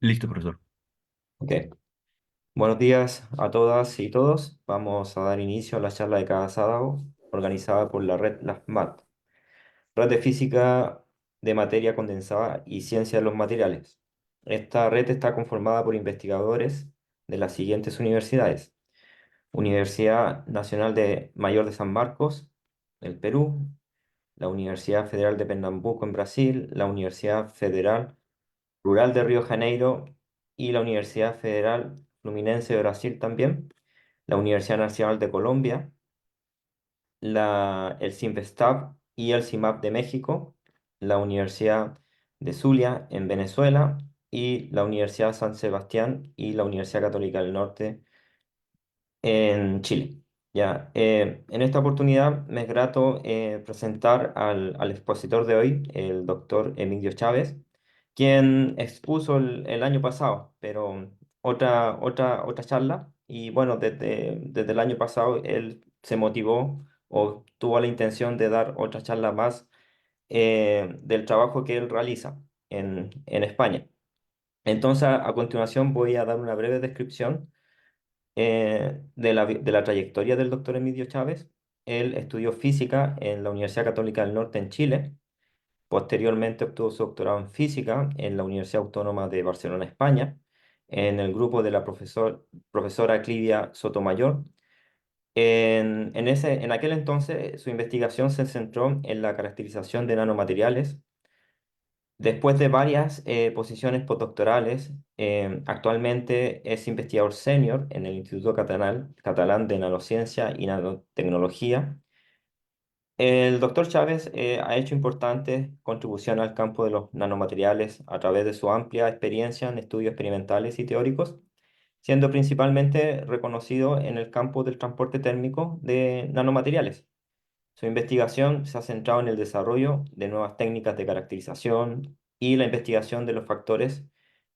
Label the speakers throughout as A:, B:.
A: Listo, profesor.
B: Ok. Buenos días a todas y todos. Vamos a dar inicio a la charla de cada sábado organizada por la red LAFMAT, Red de Física de Materia Condensada y Ciencia de los Materiales. Esta red está conformada por investigadores de las siguientes universidades: Universidad Nacional de Mayor de San Marcos, del Perú; la Universidad Federal de Pernambuco, en Brasil; la Universidad Federal Rural de Río de Janeiro y la Universidad Federal Fluminense de Brasil también; la Universidad Nacional de Colombia; el CIMPESTAB y el CIMAP de México; la Universidad de Zulia en Venezuela; y la Universidad San Sebastián y la Universidad Católica del Norte en Chile. Ya, en esta oportunidad me es grato presentar al expositor de hoy, el doctor Emilio Chávez, quien expuso el año pasado, pero otra charla. Y bueno, desde el año pasado él se motivó o tuvo la intención de dar otra charla más del trabajo que él realiza en España. Entonces, a continuación voy a dar una breve descripción de la trayectoria del doctor Emilio Chávez. Él estudió física en la Universidad Católica del Norte en Chile. Posteriormente obtuvo su doctorado en física en la Universidad Autónoma de Barcelona, España, en el grupo de la profesora Clivia Sotomayor. En aquel entonces su investigación se centró en la caracterización de nanomateriales. Después de varias posiciones postdoctorales, actualmente es investigador senior en el Instituto Catalán de Nanociencia y Nanotecnología. El doctor Chávez ha hecho importantes contribuciones al campo de los nanomateriales a través de su amplia experiencia en estudios experimentales y teóricos, siendo principalmente reconocido en el campo del transporte térmico de nanomateriales. Su investigación se ha centrado en el desarrollo de nuevas técnicas de caracterización y la investigación de los factores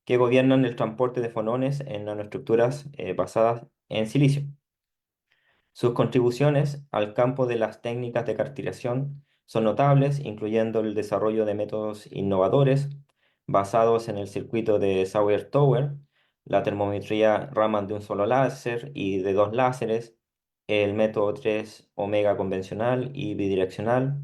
B: que gobiernan el transporte de fonones en nanoestructuras basadas en silicio. Sus contribuciones al campo de las técnicas de caracterización son notables, incluyendo el desarrollo de métodos innovadores basados en el circuito de Sauer-Tower, la termometría Raman de un solo láser y de dos láseres, el método 3 omega convencional y bidireccional,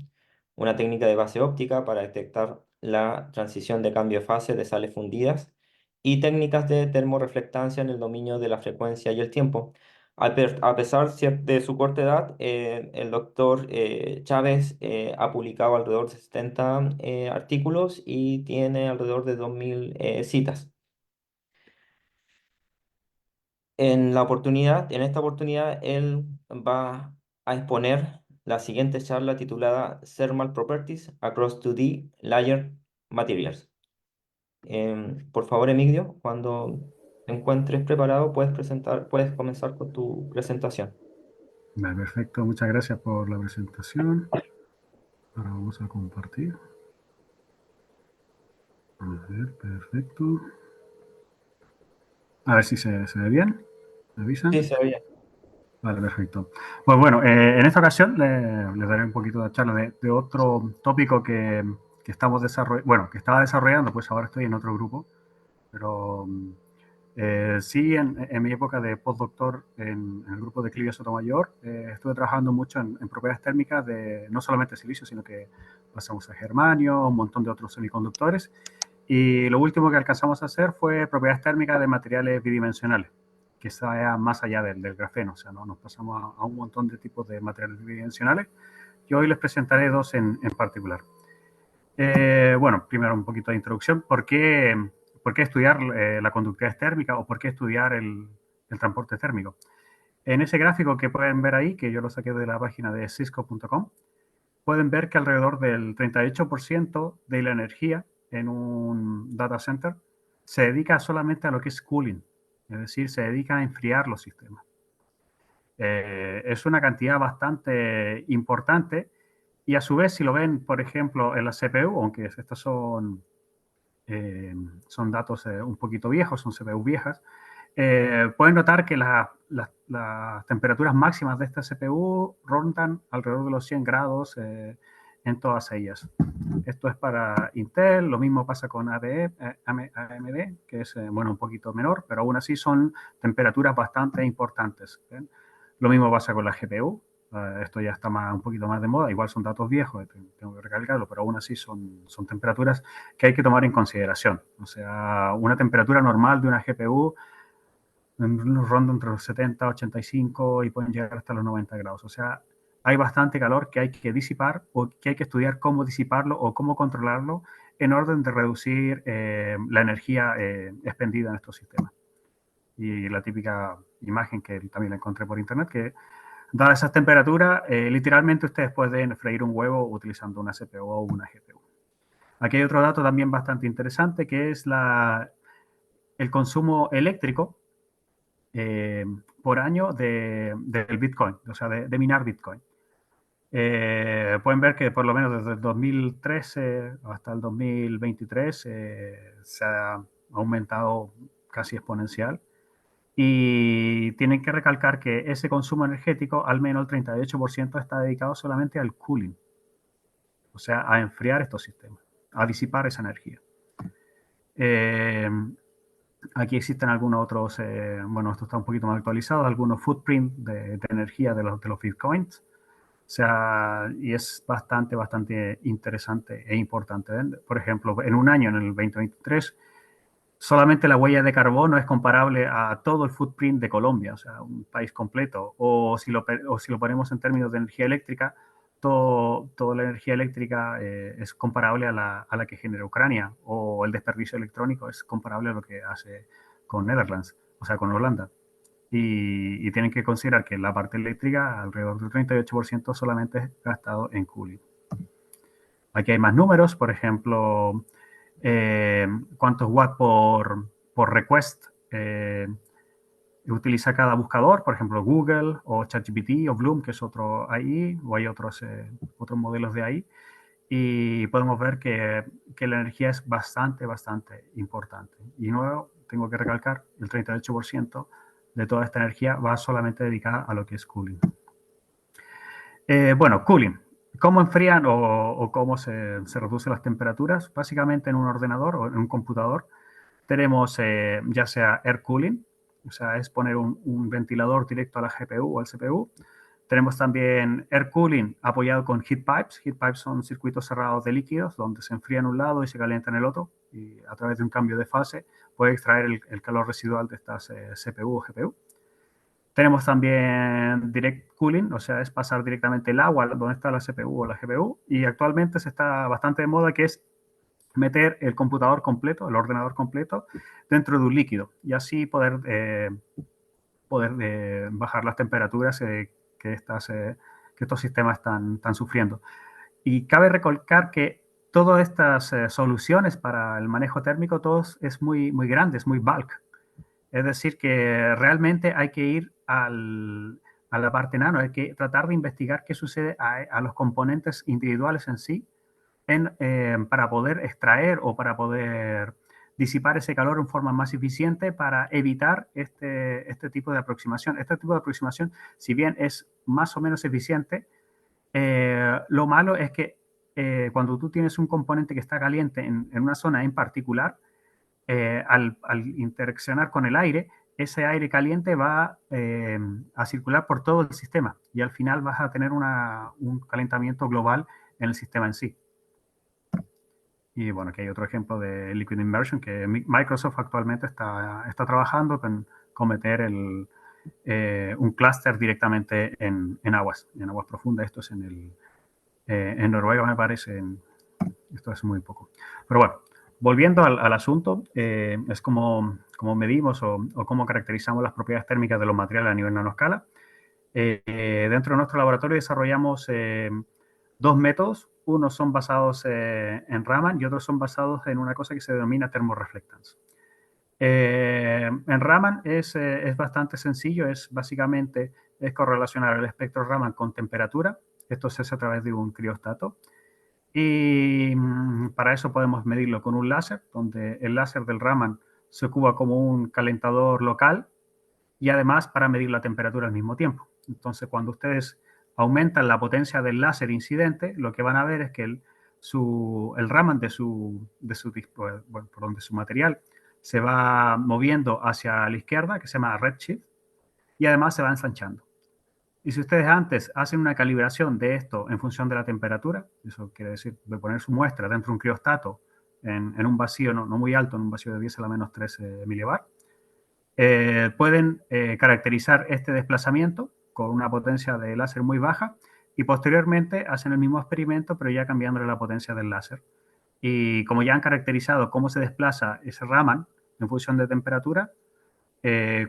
B: una técnica de base óptica para detectar la transición de cambio de fase de sales fundidas, y técnicas de termoreflectancia en el dominio de la frecuencia y el tiempo. A pesar de su corta edad, el doctor Chávez ha publicado alrededor de 70 artículos y tiene alrededor de 2.000 citas. En esta oportunidad, él va a exponer la siguiente charla titulada Thermal Properties Across 2D Layer Materials. Por favor, Emilio, cuando te encuentres preparado, puedes comenzar con tu presentación.
C: Vale, perfecto, muchas gracias por la presentación. Ahora vamos a compartir. A ver, perfecto. A ver si se ve bien. ¿Me
B: Sí,
C: avisan?
B: se oye.
C: Vale, perfecto. Pues bueno, en esta ocasión les daré un poquito de charla de otro tópico que estamos desarrollando, bueno, que estaba desarrollando, pues ahora estoy en otro grupo, pero sí, en mi época de postdoctor en el grupo de Clivia Sotomayor, estuve trabajando mucho en propiedades térmicas de no solamente silicio, sino que pasamos a germanio, un montón de otros semiconductores. Y lo último que alcanzamos a hacer fue propiedades térmicas de materiales bidimensionales, que está más allá del grafeno. O sea, ¿no? Nos pasamos a un montón de tipos de materiales bidimensionales. Y hoy les presentaré dos en particular. Bueno, primero un poquito de introducción. ¿Por qué estudiar la conductividad térmica o por qué estudiar el transporte térmico? En ese gráfico que pueden ver ahí, que yo lo saqué de la página de cisco.com, pueden ver que alrededor del 38% de la energía en un data center se dedica solamente a lo que es cooling, es decir, se dedica a enfriar los sistemas. Es una cantidad bastante importante y a su vez, si lo ven, por ejemplo, en la CPU, aunque estos son datos un poquito viejos, son CPU viejas, pueden notar que las temperaturas máximas de esta CPU rondan alrededor de los 100 grados en todas ellas. Esto es para Intel, lo mismo pasa con AMD, que es bueno, un poquito menor, pero aún así son temperaturas bastante importantes. ¿Ven? Lo mismo pasa con la GPU. Esto ya está un poquito más de moda, igual son datos viejos, tengo que recalcarlo, pero aún así son temperaturas que hay que tomar en consideración. O sea, una temperatura normal de una GPU nos ronda entre los 70, 85 y pueden llegar hasta los 90 grados. O sea, hay bastante calor que hay que disipar o que hay que estudiar cómo disiparlo o cómo controlarlo en orden de reducir la energía expendida en estos sistemas. Y la típica imagen que también la encontré por internet, que dadas esas temperaturas, literalmente ustedes pueden freír un huevo utilizando una CPU o una GPU. Aquí hay otro dato también bastante interesante, que es el consumo eléctrico por año del Bitcoin, o sea, de minar Bitcoin. Pueden ver que por lo menos desde el 2013 hasta el 2023 se ha aumentado casi exponencial. Y tienen que recalcar que ese consumo energético, al menos el 38%, está dedicado solamente al cooling, o sea, a enfriar estos sistemas, a disipar esa energía. Aquí existen algunos otros, bueno, esto está un poquito más actualizado, algunos footprint de energía de los bitcoins. O sea, y es bastante interesante e importante. Por ejemplo, en un año, en el 2023, solamente la huella de carbono es comparable a todo el footprint de Colombia, o sea, un país completo. O si lo ponemos en términos de energía eléctrica, toda la energía eléctrica es comparable a la que genera Ucrania, o el desperdicio electrónico es comparable a lo que hace con Netherlands, o sea, con Holanda. Y tienen que considerar que la parte eléctrica, alrededor del 38% solamente es gastado en cooling. Aquí hay más números, por ejemplo, cuántos watts por request utiliza cada buscador, por ejemplo, Google o ChatGPT o Bloom, que es otro AI, o hay otros modelos de AI. Y podemos ver que la energía es bastante importante. Y nuevo, tengo que recalcar, el 38% de toda esta energía va solamente dedicada a lo que es cooling. Bueno, cooling. ¿Cómo enfrían o cómo se reducen las temperaturas? Básicamente en un ordenador o en un computador tenemos ya sea air cooling, o sea, es poner un ventilador directo a la GPU o al CPU. Tenemos también air cooling apoyado con heat pipes. Heat pipes son circuitos cerrados de líquidos donde se enfría en un lado y se calienta en el otro. Y a través de un cambio de fase puede extraer el calor residual de estas CPU o GPU. Tenemos también direct cooling, o sea, es pasar directamente el agua donde está la CPU o la GPU. Y actualmente se está bastante de moda, que es meter el computador completo, el ordenador completo, dentro de un líquido y así poder bajar las temperaturas que estos sistemas están sufriendo. Y cabe recalcar que todas estas soluciones para el manejo térmico, todos es muy grande, es muy bulk. Es decir, que realmente hay que ir a la parte nano, hay que tratar de investigar qué sucede a los componentes individuales en sí para poder extraer o para poder disipar ese calor en forma más eficiente para evitar este tipo de aproximación. Este tipo de aproximación, si bien es más o menos eficiente, lo malo es que cuando tú tienes un componente que está caliente en una zona en particular, al interaccionar con el aire, ese aire caliente va a circular por todo el sistema y al final vas a tener un calentamiento global en el sistema en sí. Y bueno, aquí hay otro ejemplo de Liquid Immersion que Microsoft actualmente está trabajando con meter un clúster directamente en aguas profundas. Esto es en Noruega, me parece. Esto es muy poco. Pero bueno, volviendo al asunto, es como medimos o cómo caracterizamos las propiedades térmicas de los materiales a nivel nanoscala. Dentro de nuestro laboratorio desarrollamos dos métodos. Unos son basados en Raman y otros son basados en una cosa que se denomina thermoreflectance. En Raman es bastante sencillo, básicamente correlacionar el espectro Raman con temperatura. Esto se hace a través de un criostato. Y para eso podemos medirlo con un láser, donde el láser del Raman se ocupa como un calentador local y además para medir la temperatura al mismo tiempo. Entonces, cuando ustedes aumentan la potencia del láser incidente, lo que van a ver es que el Raman bueno, de su material se va moviendo hacia la izquierda, que se llama redshift, y además se va ensanchando. Y si ustedes antes hacen una calibración de esto en función de la temperatura, eso quiere decir de poner su muestra dentro de un criostato en un vacío no muy alto, en un vacío de 10 a la menos 13 milibar, pueden caracterizar este desplazamiento con una potencia de láser muy baja y posteriormente hacen el mismo experimento, pero ya cambiándole la potencia del láser. Y como ya han caracterizado cómo se desplaza ese Raman en función de temperatura,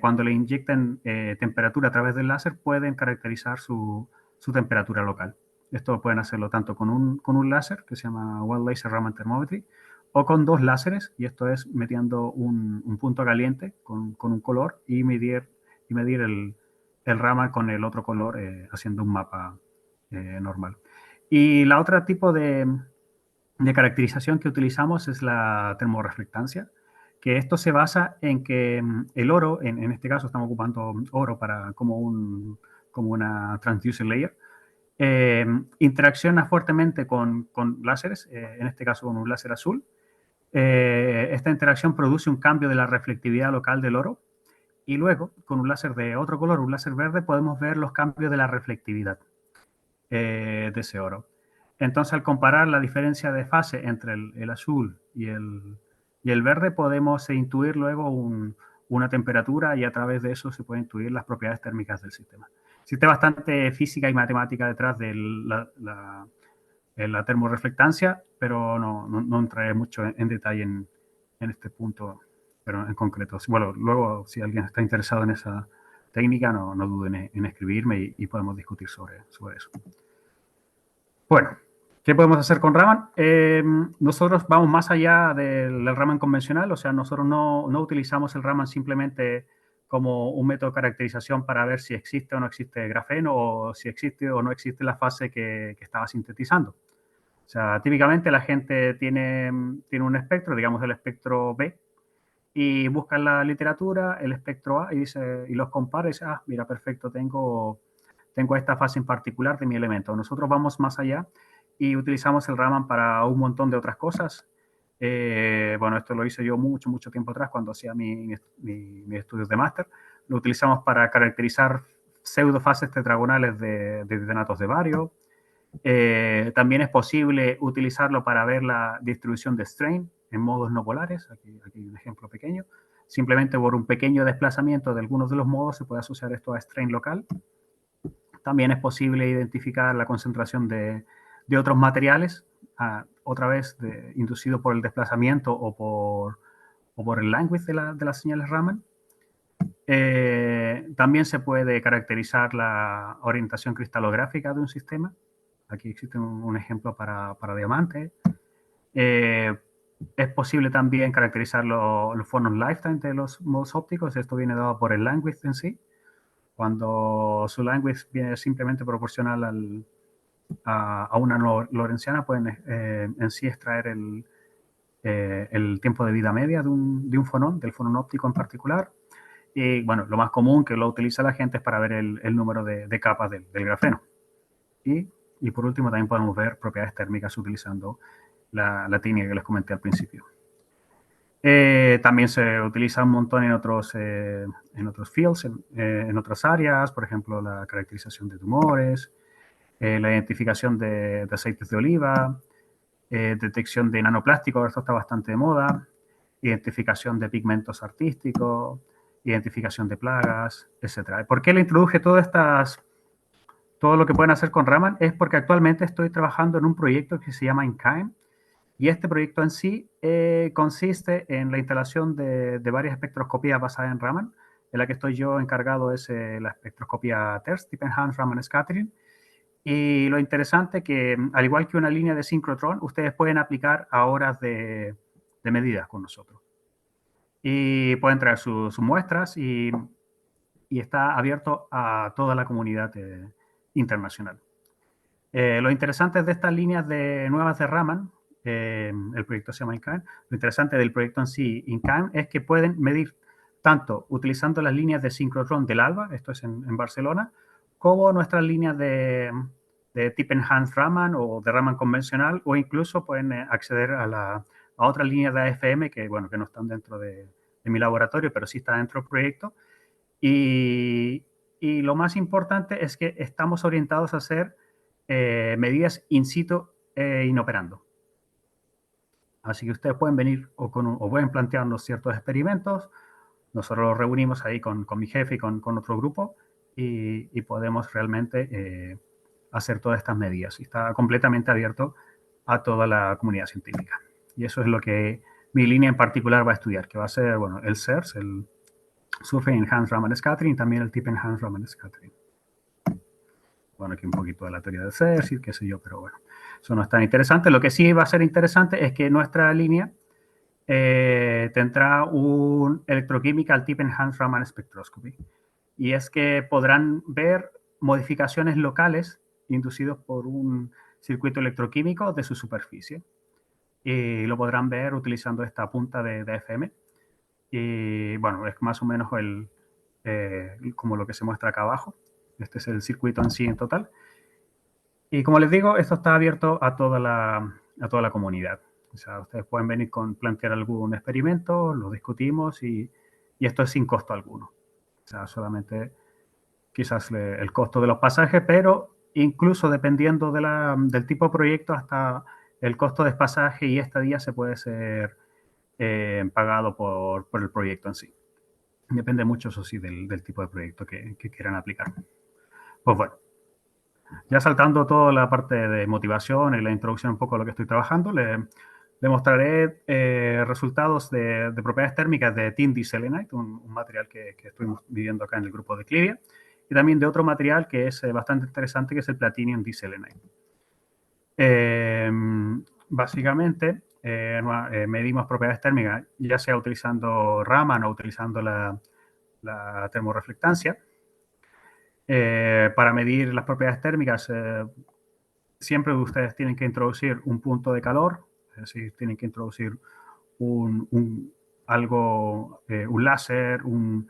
C: cuando le inyecten temperatura a través del láser, pueden caracterizar su temperatura local. Esto pueden hacerlo tanto con un láser, que se llama One Laser Raman Thermometry, o con dos láseres, y esto es metiendo un punto caliente con un color y medir el Raman con el otro color, haciendo un mapa normal. Y la otra tipo de caracterización que utilizamos es la termorreflectancia, que esto se basa en que el oro, en este caso estamos ocupando oro como una transducer layer, interacciona fuertemente con láseres, en este caso con un láser azul. Esta interacción produce un cambio de la reflectividad local del oro y luego con un láser de otro color, un láser verde, podemos ver los cambios de la reflectividad de ese oro. Entonces, al comparar la diferencia de fase entre el azul y el verde, podemos intuir luego una temperatura y a través de eso se pueden intuir las propiedades térmicas del sistema. Existe bastante física y matemática detrás de la termorreflectancia, pero no entraré mucho en detalle en este punto, pero en concreto. Bueno, luego, si alguien está interesado en esa técnica, no duden en escribirme y podemos discutir sobre eso. Bueno, ¿qué podemos hacer con Raman? Nosotros vamos más allá del Raman convencional, o sea, nosotros no utilizamos el Raman simplemente como un método de caracterización para ver si existe o no existe grafeno o si existe o no existe la fase que estaba sintetizando. O sea, típicamente la gente tiene un espectro, digamos el espectro B, y busca en la literatura el espectro A y los compara y dice, mira, perfecto, tengo esta fase en particular de mi elemento. Nosotros vamos más allá y utilizamos el Raman para un montón de otras cosas. Bueno, esto lo hice yo mucho tiempo atrás cuando hacía mis estudios de máster. Lo utilizamos para caracterizar pseudofases tetragonales de titenatos de bario. También es posible utilizarlo para ver la distribución de strain en modos no polares. Aquí un ejemplo pequeño. Simplemente por un pequeño desplazamiento de algunos de los modos se puede asociar esto a strain local. También es posible identificar la concentración de otros materiales, otra vez inducido por el desplazamiento o por el language de las señales Raman. También se puede caracterizar la orientación cristalográfica de un sistema. Aquí existe un ejemplo para diamante. Es posible también caracterizar los phonon lifetime de los modos ópticos. Esto viene dado por el language en sí. Cuando su language viene simplemente proporcional a una lorentziana, pueden en sí extraer el tiempo de vida media de un fonón, del fonón óptico en particular. Y bueno, lo más común que lo utiliza la gente es para ver el número de capas del grafeno. Y por último también podemos ver propiedades térmicas utilizando la técnica que les comenté al principio. También se utiliza un montón en otros fields, en otras áreas, por ejemplo, la caracterización de tumores, la identificación de aceites de oliva, detección de nanoplásticos, esto está bastante de moda, identificación de pigmentos artísticos, identificación de plagas, etc. ¿Por qué le introduje todo lo que pueden hacer con Raman? Es porque actualmente estoy trabajando en un proyecto que se llama InKime, y este proyecto en sí consiste en la instalación de varias espectroscopías basadas en Raman. En la que estoy yo encargado es la espectroscopía TERS, Deep Enhanced Raman Scattering. Y lo interesante que, al igual que una línea de sincrotrón, ustedes pueden aplicar a horas de medidas con nosotros. Y pueden traer sus muestras y está abierto a toda la comunidad internacional. Lo interesante de estas líneas nuevas de Raman, el proyecto se llama InCAM, lo interesante del proyecto en sí, InCAM, es que pueden medir tanto utilizando las líneas de sincrotrón del ALBA, esto es en Barcelona, como nuestras líneas de Tip Enhanced Raman o de Raman convencional, o incluso pueden acceder a otras líneas de AFM que, bueno, que no están dentro de mi laboratorio, pero sí están dentro del proyecto. Y lo más importante es que estamos orientados a hacer medidas in situ inoperando. Así que ustedes pueden venir o pueden plantearnos ciertos experimentos. Nosotros los reunimos ahí con mi jefe y con otro grupo y podemos realmente hacer todas estas medidas. Y está completamente abierto a toda la comunidad científica. Y eso es lo que mi línea en particular va a estudiar, que va a ser, bueno, el SERS, el Surface Enhanced Raman Scattering, también el Tip Enhanced Raman Scattering. Bueno, aquí un poquito de la teoría del SERS y qué sé yo, pero bueno, eso no es tan interesante. Lo que sí va a ser interesante es que nuestra línea tendrá un Electrochemical Tip Enhanced Raman Spectroscopy. Y es que podrán ver modificaciones locales inducidos por un circuito electroquímico de su superficie. Y lo podrán ver utilizando esta punta de FM. Y bueno, es más o menos como lo que se muestra acá abajo. Este es el circuito en sí en total. Y como les digo, esto está abierto a toda la comunidad. O sea, ustedes pueden venir con plantear algún experimento, lo discutimos y esto es sin costo alguno. O sea, solamente quizás el costo de los pasajes, pero incluso dependiendo del tipo de proyecto, hasta el costo de pasaje y estadía se puede ser pagado por el proyecto en sí. Depende mucho, eso sí, del tipo de proyecto que quieran aplicar. Pues bueno, ya saltando toda la parte de motivación y la introducción un poco a lo que estoy trabajando, le mostraré resultados de propiedades térmicas de tin diselenite, un material que estuvimos viviendo acá en el grupo de Clivia, y también de otro material que es bastante interesante, que es el platinum diselenite. Básicamente, medimos propiedades térmicas, ya sea utilizando Raman o utilizando la termoreflectancia. Para medir las propiedades térmicas, siempre ustedes tienen que introducir un punto de calor, es decir, tienen que introducir un láser, un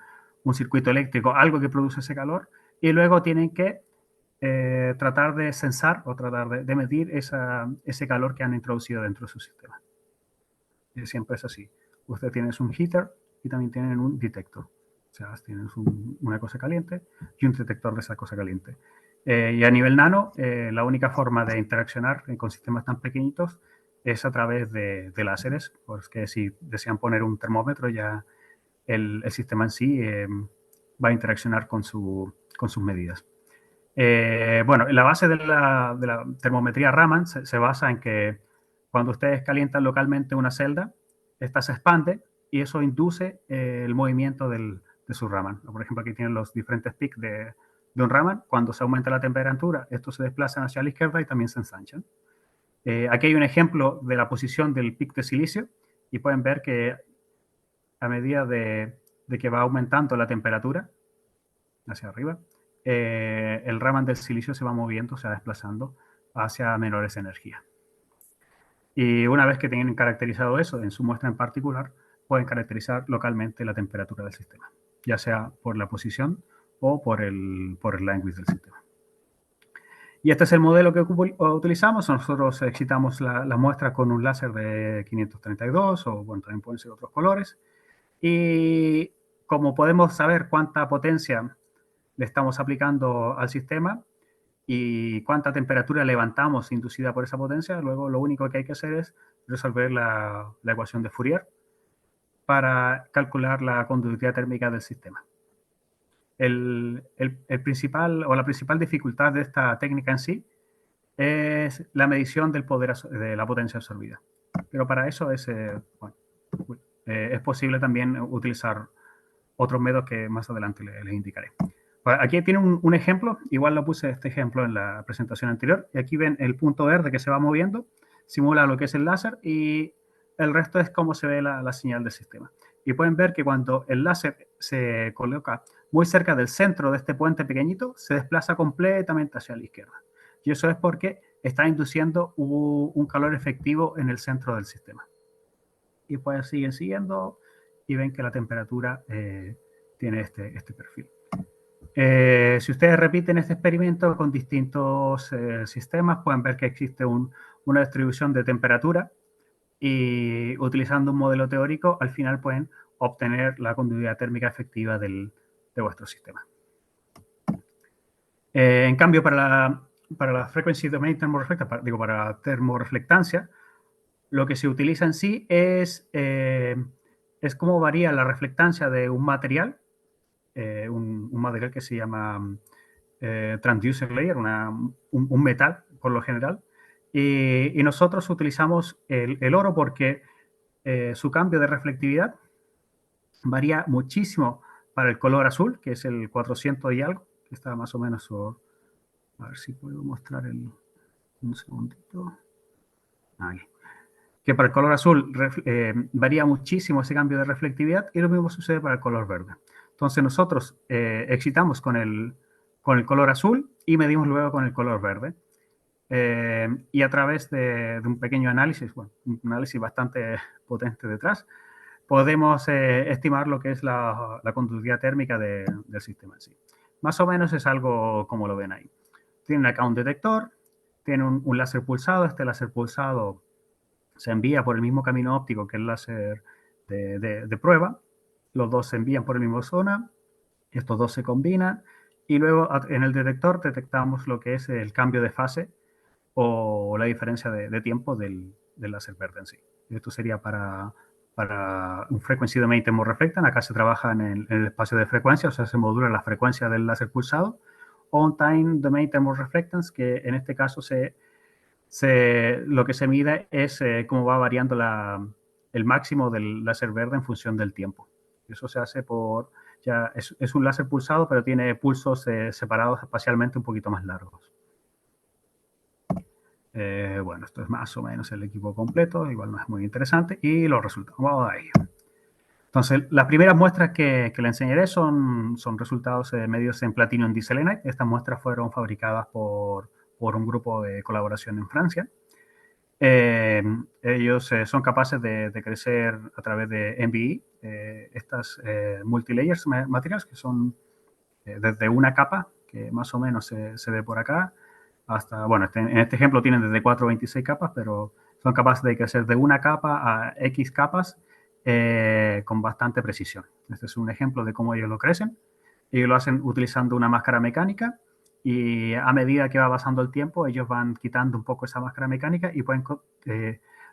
C: circuito eléctrico, algo que produce ese calor, y luego tienen que tratar de sensar o tratar de medir ese calor que han introducido dentro de su sistema. Y siempre es así. Ustedes tienen un heater y también tienen un detector. O sea, tienen una cosa caliente y un detector de esa cosa caliente. Y a nivel nano, la única forma de interaccionar con sistemas tan pequeñitos es a través de láseres, porque si desean poner un termómetro, ya el sistema en sí va a interaccionar con sus medidas. Bueno, la base de la termometría Raman se basa en que cuando ustedes calientan localmente una celda, esta se expande y eso induce el movimiento de su Raman. Por ejemplo, aquí tienen los diferentes peaks de un Raman. Cuando se aumenta la temperatura, estos se desplazan hacia la izquierda y también se ensanchan. Aquí hay un ejemplo de la posición del pic de silicio y pueden ver que a medida de que va aumentando la temperatura hacia arriba, el Raman del silicio se va moviendo, se va desplazando hacia menores energías. Y una vez que tienen caracterizado eso en su muestra en particular, pueden caracterizar localmente la temperatura del sistema, ya sea por la posición o por el language del sistema. Y este es el modelo que utilizamos. Nosotros excitamos la muestra con un láser de 532 o bueno, también pueden ser otros colores. Y como podemos saber cuánta potencia le estamos aplicando al sistema y cuánta temperatura levantamos inducida por esa potencia, luego lo único que hay que hacer es resolver la ecuación de Fourier para calcular la conductividad térmica del sistema. La principal dificultad de esta técnica en sí es la medición del poder de la potencia absorbida. Pero para eso es posible también utilizar otros métodos que más adelante les indicaré. Aquí tienen un ejemplo, igual lo puse este ejemplo en la presentación anterior, y aquí ven el punto verde que se va moviendo, simula lo que es el láser y el resto es cómo se ve la señal del sistema. Y pueden ver que cuando el láser se coloca muy cerca del centro de este puente pequeñito, se desplaza completamente hacia la izquierda. Y eso es porque está induciendo un calor efectivo en el centro del sistema. Y pues siguen siguiendo y ven que la temperatura tiene este perfil. Si ustedes repiten este experimento con distintos sistemas, pueden ver que existe una distribución de temperatura y utilizando un modelo teórico, al final pueden obtener la conductividad térmica efectiva de vuestro sistema. En cambio, para la frequency domain thermoreflectance, para la termoreflectancia, lo que se utiliza en sí es cómo varía la reflectancia de un material, un material que se llama transducer layer, un metal por lo general, y nosotros utilizamos el oro porque su cambio de reflectividad varía muchísimo para el color azul, que es el 400 y algo, que está más o menos, a ver si puedo mostrar un segundito. Ahí. Que para el color azul varía muchísimo ese cambio de reflectividad y lo mismo sucede para el color verde. Entonces nosotros excitamos con el color azul y medimos luego con el color verde. Y a través de un pequeño análisis, bueno, un análisis bastante potente detrás, podemos estimar lo que es la conductividad térmica del sistema en sí. Más o menos es algo como lo ven ahí. Tiene acá un detector, tiene un láser pulsado. Este láser pulsado se envía por el mismo camino óptico que el láser de prueba. Los dos se envían por la misma zona. Estos dos se combinan. Y luego en el detector detectamos lo que es el cambio de fase o la diferencia de tiempo del láser verde en sí. Esto sería para un frequency domain thermoreflectance. Acá se trabaja en el espacio de frecuencia, o sea, se modula la frecuencia del láser pulsado. O un time domain thermoreflectance, que en este caso lo que se mide es cómo va variando el máximo del láser verde en función del tiempo. Eso se hace es un láser pulsado, pero tiene pulsos separados espacialmente un poquito más largos. Bueno, esto es más o menos el equipo completo, igual no es muy interesante, y los resultados. Vamos a ello. Entonces, las primeras muestras que le enseñaré son resultados medios en Platinum diselenite. Estas muestras fueron fabricadas por un grupo de colaboración en Francia. Ellos son capaces de crecer a través de MBE, estas multilayers materials, que son desde una capa, que más o menos se ve por acá, hasta, bueno, en este ejemplo tienen desde 4 a 26 capas, pero son capaces de crecer de una capa a X capas con bastante precisión. Este es un ejemplo de cómo ellos lo crecen. Ellos lo hacen utilizando una máscara mecánica y a medida que va pasando el tiempo, ellos van quitando un poco esa máscara mecánica y pueden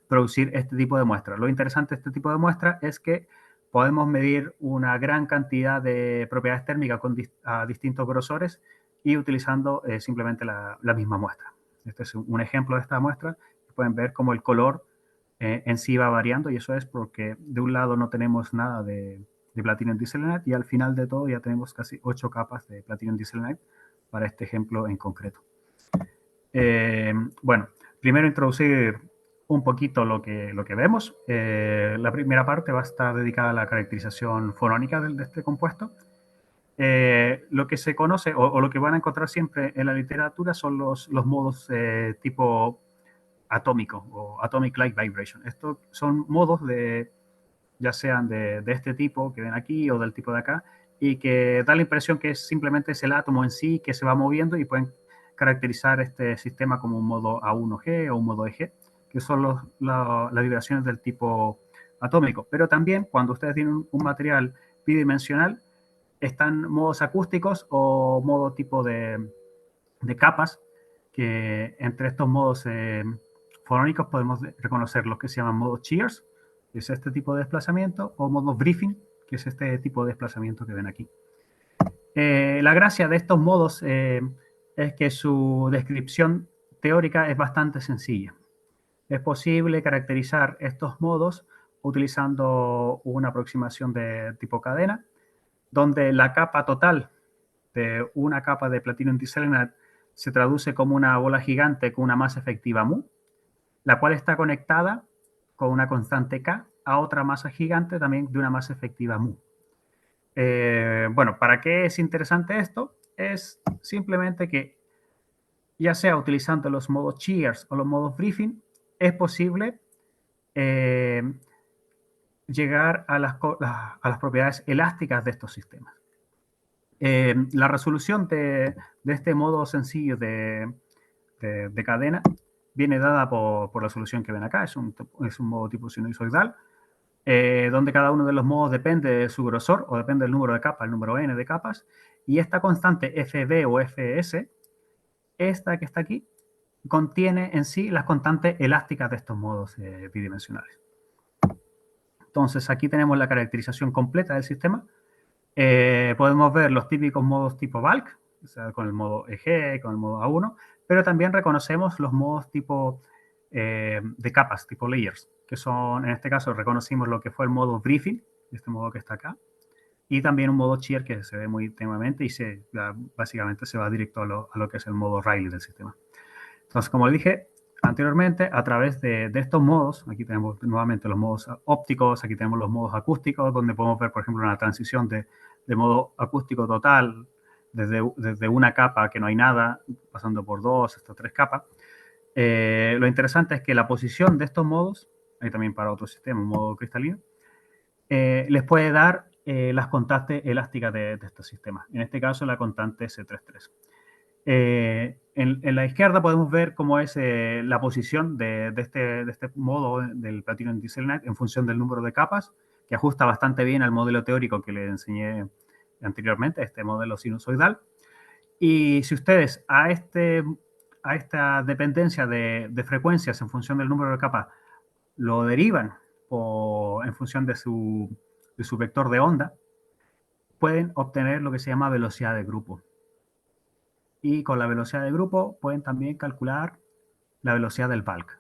C: producir este tipo de muestras. Lo interesante de este tipo de muestras es que podemos medir una gran cantidad de propiedades térmicas a distintos grosores y utilizando simplemente la misma muestra. Este es un ejemplo de esta muestra. Pueden ver cómo el color en sí va variando y eso es porque de un lado no tenemos nada de Platinum diselenite y al final de todo ya tenemos casi 8 capas de Platinum diselenite para este ejemplo en concreto. Bueno, primero introducir un poquito lo que vemos. La primera parte va a estar dedicada a la caracterización fonónica de este compuesto. Lo que se conoce o lo que van a encontrar siempre en la literatura son los modos tipo atómico o atomic light vibration. Estos son modos ya sean de este tipo que ven aquí o del tipo de acá, y que da la impresión que simplemente es el átomo en sí que se va moviendo y pueden caracterizar este sistema como un modo A1G o un modo EG, que son las vibraciones del tipo atómico. Pero también cuando ustedes tienen un material bidimensional, están modos acústicos o modo tipo de capas, que entre estos modos fonónicos podemos reconocer los que se llaman modos shears, que es este tipo de desplazamiento, o modo briefing, que es este tipo de desplazamiento que ven aquí. La gracia de estos modos es que su descripción teórica es bastante sencilla. Es posible caracterizar estos modos utilizando una aproximación de tipo cadena, donde la capa total de una capa de Platinum diselenite se traduce como una bola gigante con una masa efectiva mu, la cual está conectada con una constante K a otra masa gigante también de una masa efectiva mu. Bueno, ¿para qué es interesante esto? Es simplemente que, ya sea utilizando los modos shears o los modos briefing, es posible llegar a las propiedades elásticas de estos sistemas. La resolución de este modo sencillo de cadena viene dada por la solución que ven acá. Es un modo tipo sinusoidal, donde cada uno de los modos depende de su grosor o depende del número de capas, el número n de capas. Y esta constante fb o fs, esta que está aquí, contiene en sí las constantes elásticas de estos modos bidimensionales. Entonces, aquí tenemos la caracterización completa del sistema. Podemos ver los típicos modos tipo bulk, o sea, con el modo EG, con el modo A1, pero también reconocemos los modos tipo de capas, tipo layers, que son, en este caso, reconocimos lo que fue el modo briefing, este modo que está acá, y también un modo shear que se ve muy tenuamente y básicamente se va directo a lo que es el modo Rayleigh del sistema. Entonces, como dije anteriormente, a través de estos modos, aquí tenemos nuevamente los modos ópticos, aquí tenemos los modos acústicos, donde podemos ver, por ejemplo, una transición de modo acústico total desde una capa que no hay nada, pasando por dos hasta tres capas. Lo interesante es que la posición de estos modos, hay también para otro sistema, un modo cristalino, les puede dar las constantes elásticas de estos sistemas. En este caso, la constante C33. En la izquierda podemos ver cómo es la posición de este modo del Platinum Diselenite en función del número de capas, que ajusta bastante bien al modelo teórico que les enseñé anteriormente, este modelo sinusoidal. Y si ustedes a esta dependencia de frecuencias en función del número de capas lo derivan en función de su vector de onda, pueden obtener lo que se llama velocidad de grupo. Y con la velocidad de grupo pueden también calcular la velocidad del bulk,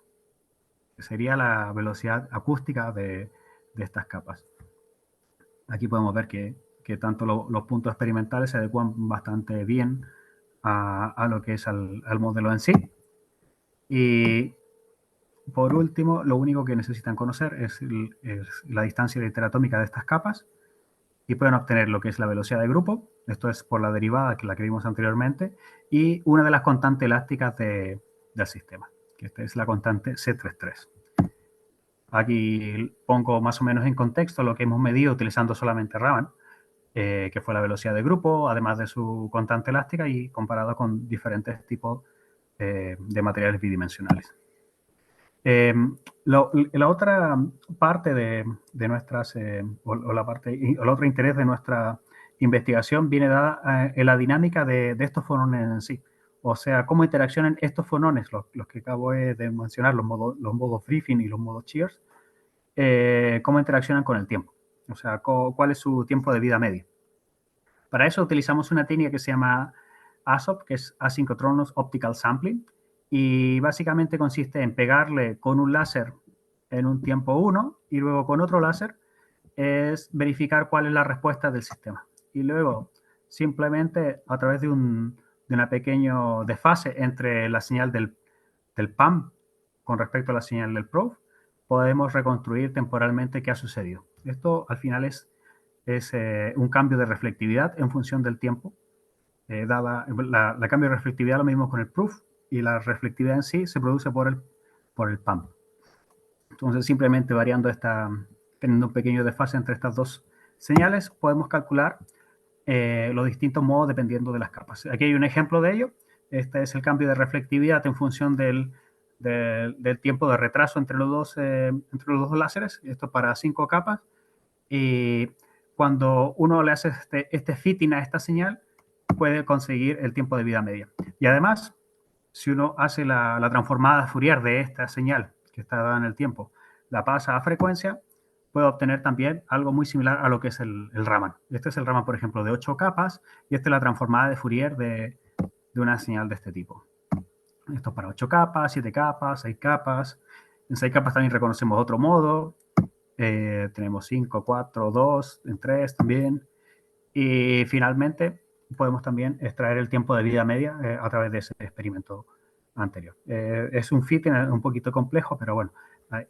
C: que sería la velocidad acústica de estas capas. Aquí podemos ver que tanto los puntos experimentales se adecuan bastante bien a lo que es al modelo en sí. Y por último, lo único que necesitan conocer es la distancia interatómica de estas capas y pueden obtener lo que es la velocidad de grupo, esto es por la derivada que la que vimos anteriormente, y una de las constantes elásticas del sistema, que esta es la constante C33. Aquí pongo más o menos en contexto lo que hemos medido utilizando solamente Raman, que fue la velocidad de grupo, además de su constante elástica y comparado con diferentes tipos de materiales bidimensionales. La otra parte de nuestras, o el otro interés de nuestra investigación viene dada en la dinámica de estos fonones en sí. O sea, cómo interaccionan estos fonones, los que acabo de mencionar, los modos briefing y los modos shears, cómo interaccionan con el tiempo. O sea, cuál es su tiempo de vida medio. Para eso utilizamos una técnica que se llama ASOP, que es Asynchronous Optical Sampling, y básicamente consiste en pegarle con un láser en un tiempo 1 y luego con otro láser es verificar cuál es la respuesta del sistema. Y luego simplemente a través de una pequeño desfase entre la señal del PAM con respecto a la señal del probe, podemos reconstruir temporalmente qué ha sucedido. Esto al final es un cambio de reflectividad en función del tiempo. Dada la cambio de reflectividad, lo mismo con el proof, y la reflectividad en sí se produce por el PAM. Entonces, simplemente teniendo un pequeño desfase entre estas dos señales, podemos calcular los distintos modos dependiendo de las capas. Aquí hay un ejemplo de ello. Este es el cambio de reflectividad en función del tiempo de retraso entre los dos láseres. Esto para 5 capas. Y cuando uno le hace este fitting a esta señal, puede conseguir el tiempo de vida media. Y además, si uno hace la transformada Fourier de esta señal que está dada en el tiempo, la pasa a frecuencia, puede obtener también algo muy similar a lo que es el Raman. Este es el Raman, por ejemplo, de 8 capas y esta es la transformada de Fourier de una señal de este tipo. Esto es para 8 capas, 7 capas, 6 capas. En 6 capas también reconocemos otro modo. Tenemos 5, 4, 2, en 3 también. Y finalmente podemos también extraer el tiempo de vida media a través de ese experimento anterior. Es un fitting un poquito complejo, pero bueno,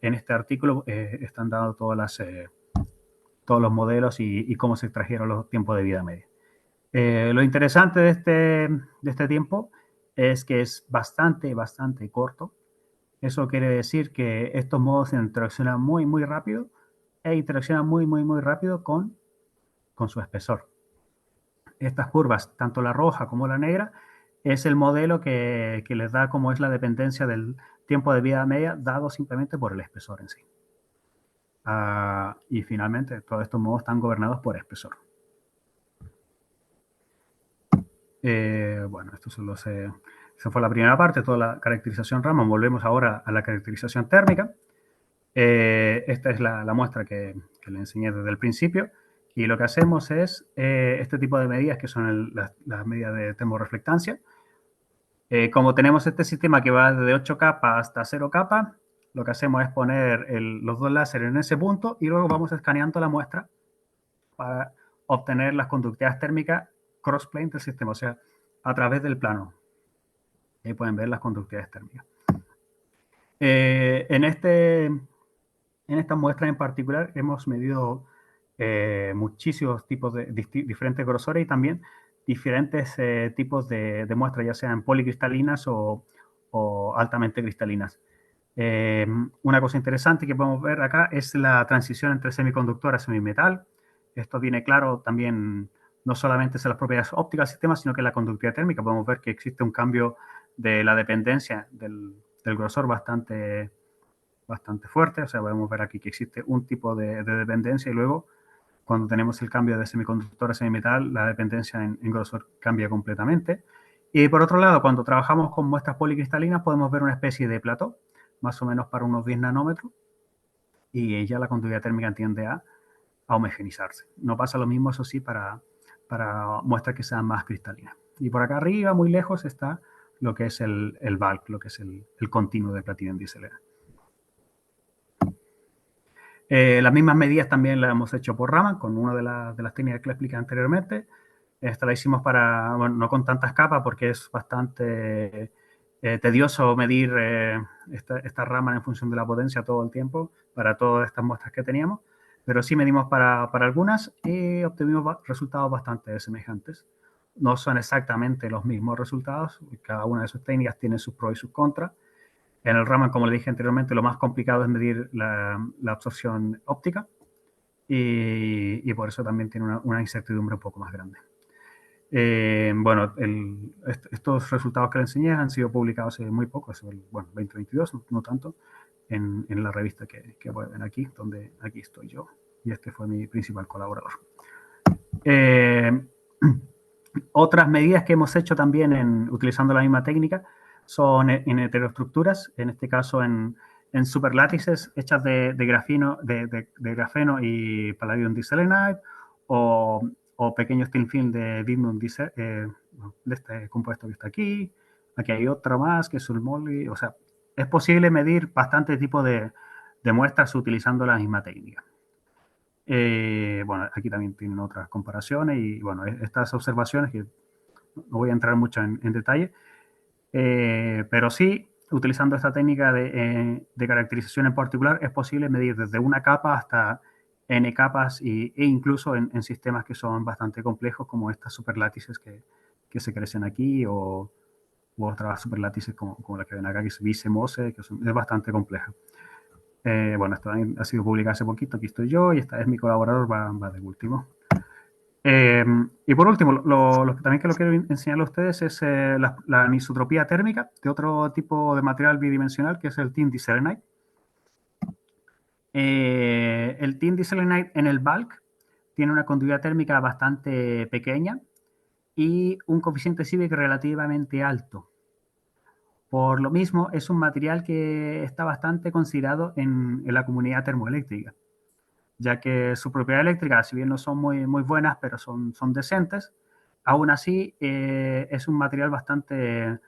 C: en este artículo están dados todos los modelos y cómo se extrajeron los tiempos de vida media. Lo interesante de este tiempo es que es bastante corto. Eso quiere decir que estos modos interaccionan muy, muy rápido e interaccionan muy, muy, muy rápido con su espesor. estas curvas, tanto la roja como la negra, es el modelo que les da cómo es la dependencia del tiempo de vida media dado simplemente por el espesor en sí. Y finalmente, todos estos modos están gobernados por espesor. Bueno, esto solo esa fue la primera parte, toda la caracterización Raman. Volvemos ahora a la caracterización térmica. Esta es la muestra que le enseñé desde el principio. Y lo que hacemos es este tipo de medidas que son las medidas de termoreflectancia. Como tenemos este sistema que va desde 8 capas hasta 0 capas, lo que hacemos es poner los dos láseres en ese punto y luego vamos escaneando la muestra para obtener las conductividades térmicas cross-plane del sistema, o sea, a través del plano. Ahí pueden ver las conductividades térmicas. En esta muestra en particular hemos medido muchísimos tipos de diferentes grosores y también diferentes tipos de muestras, ya sean policristalinas o altamente cristalinas. Una cosa interesante que podemos ver acá es la transición entre semiconductor a semimetal. Esto viene claro también no solamente en las propiedades ópticas del sistema, sino que en la conductividad térmica. Podemos ver que existe un cambio de la dependencia del grosor bastante fuerte. O sea, podemos ver aquí que existe un tipo de dependencia y luego cuando tenemos el cambio de semiconductor a semimetal, la dependencia en grosor cambia completamente. Y por otro lado, cuando trabajamos con muestras policristalinas, podemos ver una especie de plató, más o menos para unos 10 nanómetros, y ya la conductividad térmica tiende a homogeneizarse. No pasa lo mismo, eso sí, para muestras que sean más cristalinas. Y por acá arriba, muy lejos, está lo que es el bulk, lo que es el continuo de platino en diselera. Las mismas medidas también las hemos hecho por Raman, con una de las técnicas que le expliqué anteriormente. Esta la hicimos para, bueno, no con tantas capas porque es bastante tedioso medir esta Raman en función de la potencia todo el tiempo para todas estas muestras que teníamos, pero sí medimos para algunas y obtuvimos resultados bastante semejantes. No son exactamente los mismos resultados, cada una de sus técnicas tiene sus pros y sus contras. En el Raman, como le dije anteriormente, lo más complicado es medir la absorción óptica y por eso también tiene una incertidumbre un poco más grande. Bueno, estos resultados que le enseñé han sido publicados hace muy poco, hace, bueno, 2022, no tanto, en la revista que ven aquí, donde aquí estoy yo, y este fue mi principal colaborador. Otras medidas que hemos hecho también utilizando la misma técnica son en heteroestructuras, en este caso en superlátices hechas de grafeno y palladium diselenide o pequeños thin film de binium de este compuesto que está aquí. Aquí hay otro más que es el moly. O sea, es posible medir bastante tipo de muestras utilizando la misma técnica. Bueno, aquí también tienen otras comparaciones y bueno, estas observaciones que no voy a entrar mucho en detalle, pero sí, utilizando esta técnica de caracterización en particular, es posible medir desde una capa hasta n capas e incluso en sistemas que son bastante complejos como estas superlátices que se crecen aquí u otras superlátices como la que ven acá, que es Vice-Mose, que es bastante compleja. Bueno, esto ha sido publicado hace poquito, aquí estoy yo y esta es mi colaborador, va de último. Y por último, lo que también que lo quiero enseñarle a ustedes es la anisotropía térmica de otro tipo de material bidimensional que es el tin diselenide. El tin diselenide en el bulk tiene una conductividad térmica bastante pequeña y un coeficiente Seebeck relativamente alto. Por lo mismo, es un material que está bastante considerado en la comunidad termoeléctrica, ya que su propiedad eléctrica, si bien no son muy buenas, pero son decentes, aún así es un material bastante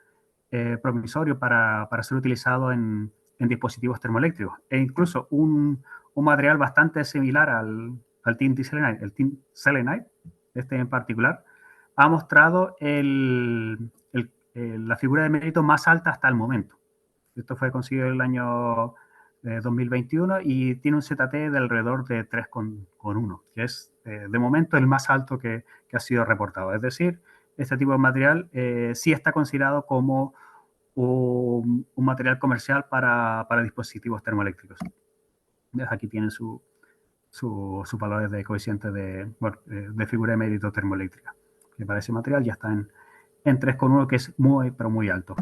C: promisorio para ser utilizado en dispositivos termoeléctricos. E incluso un material bastante similar al tin selenide, el tin selenide, este en particular, ha mostrado la figura de mérito más alta hasta el momento. Esto fue conseguido en el año 2021 y tiene un ZT de alrededor de 3,1, que es de momento el más alto que ha sido reportado. Es decir, este tipo de material sí está considerado como un material comercial para dispositivos termoeléctricos. Aquí tienen sus valores de coeficiente de figura de mérito termoeléctrica. que para ese material ya está en 3,1, que es muy, pero muy alto.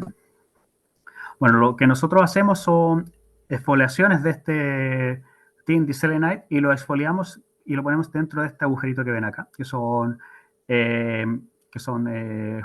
C: Bueno, lo que nosotros hacemos son exfoliaciones de este tin diselenite y lo exfoliamos y lo ponemos dentro de este agujerito que ven acá, eh, que son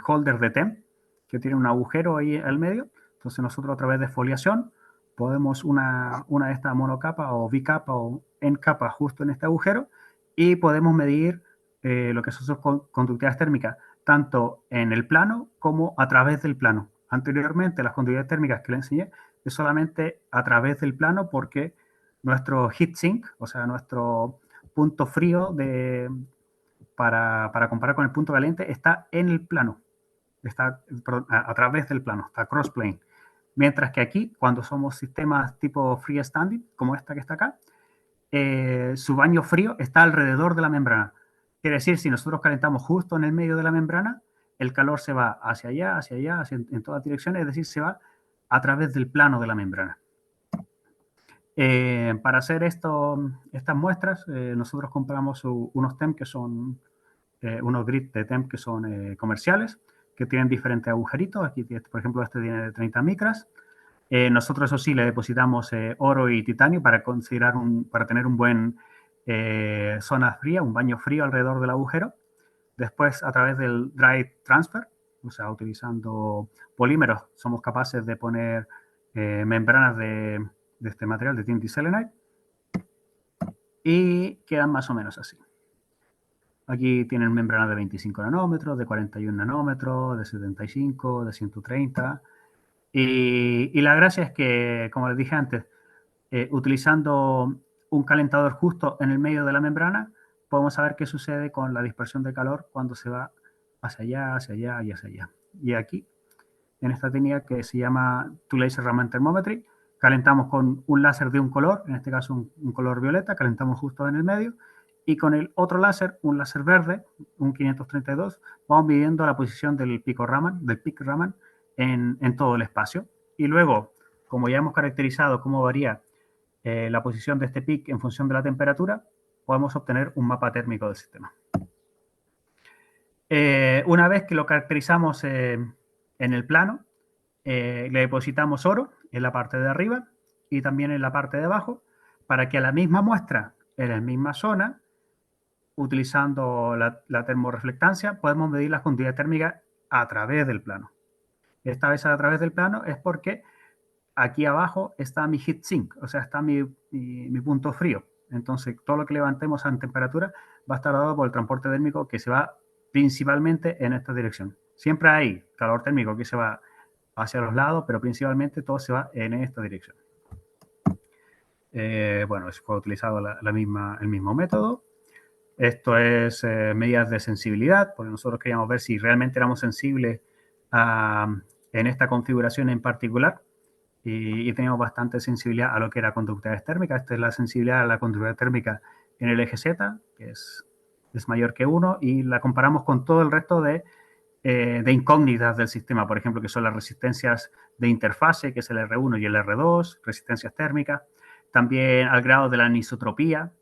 C: holders de TEM, que tienen un agujero ahí al medio. Entonces nosotros a través de exfoliación podemos una de estas monocapa o bicapa o en capa justo en este agujero y podemos medir lo que son sus conductividades térmicas tanto en el plano como a través del plano. Anteriormente, las conductividades térmicas que le enseñé es solamente a través del plano porque nuestro heat sink, o sea, nuestro punto frío para comparar con el punto caliente, está en el plano, está a través del plano, está cross-plane. Mientras que aquí, cuando somos sistemas tipo freestanding, como esta que está acá, su baño frío está alrededor de la membrana. Quiere decir, si nosotros calentamos justo en el medio de la membrana, el calor se va hacia allá, en todas direcciones, es decir, se va a través del plano de la membrana. Para hacer estas muestras, nosotros compramos unos TEM que son, unos grid de TEM que son comerciales, que tienen diferentes agujeritos. Aquí, por ejemplo, este tiene de 30 micras. Nosotros, eso sí, le depositamos oro y titanio para tener un buen zona fría, un baño frío alrededor del agujero. Después, a través del dry transfer, o sea, utilizando polímeros, somos capaces de poner membranas de este material, de tin diselenite, y quedan más o menos así. Aquí tienen membranas de 25 nanómetros, de 41 nanómetros, de 75, de 130. Y la gracia es que, como les dije antes, utilizando un calentador justo en el medio de la membrana, podemos saber qué sucede con la dispersión de calor cuando se va hacia allá, hacia allá y hacia allá. Y aquí, en esta técnica que se llama Two Laser Raman Thermometry, calentamos con un láser de un color, en este caso un color violeta, calentamos justo en el medio, y con el otro láser, un láser verde, un 532, vamos midiendo la posición del pico Raman, del peak Raman en todo el espacio. Y luego, como ya hemos caracterizado cómo varía la posición de este peak en función de la temperatura, podemos obtener un mapa térmico del sistema. Una vez que lo caracterizamos en el plano, le depositamos oro en la parte de arriba y también en la parte de abajo para que a la misma muestra, en la misma zona, utilizando la termoreflectancia, podemos medir las conductividades térmicas a través del plano. Esta vez a través del plano es porque aquí abajo está mi heat sink, o sea, está mi punto frío. Entonces, todo lo que levantemos en temperatura va a estar dado por el transporte térmico que se va principalmente en esta dirección. Siempre hay calor térmico que se va hacia los lados, pero principalmente todo se va en esta dirección. Bueno, fue utilizado el mismo método. Esto es medidas de sensibilidad, porque nosotros queríamos ver si realmente éramos sensibles en esta configuración en particular. Y teníamos bastante sensibilidad a lo que era conductividad térmica. Esta es la sensibilidad a la conductividad térmica en el eje Z, que es mayor que 1, y la comparamos con todo el resto de incógnitas del sistema, por ejemplo, que son las resistencias de interfase, que es el R1 y el R2, resistencias térmicas, también al grado de la anisotropía,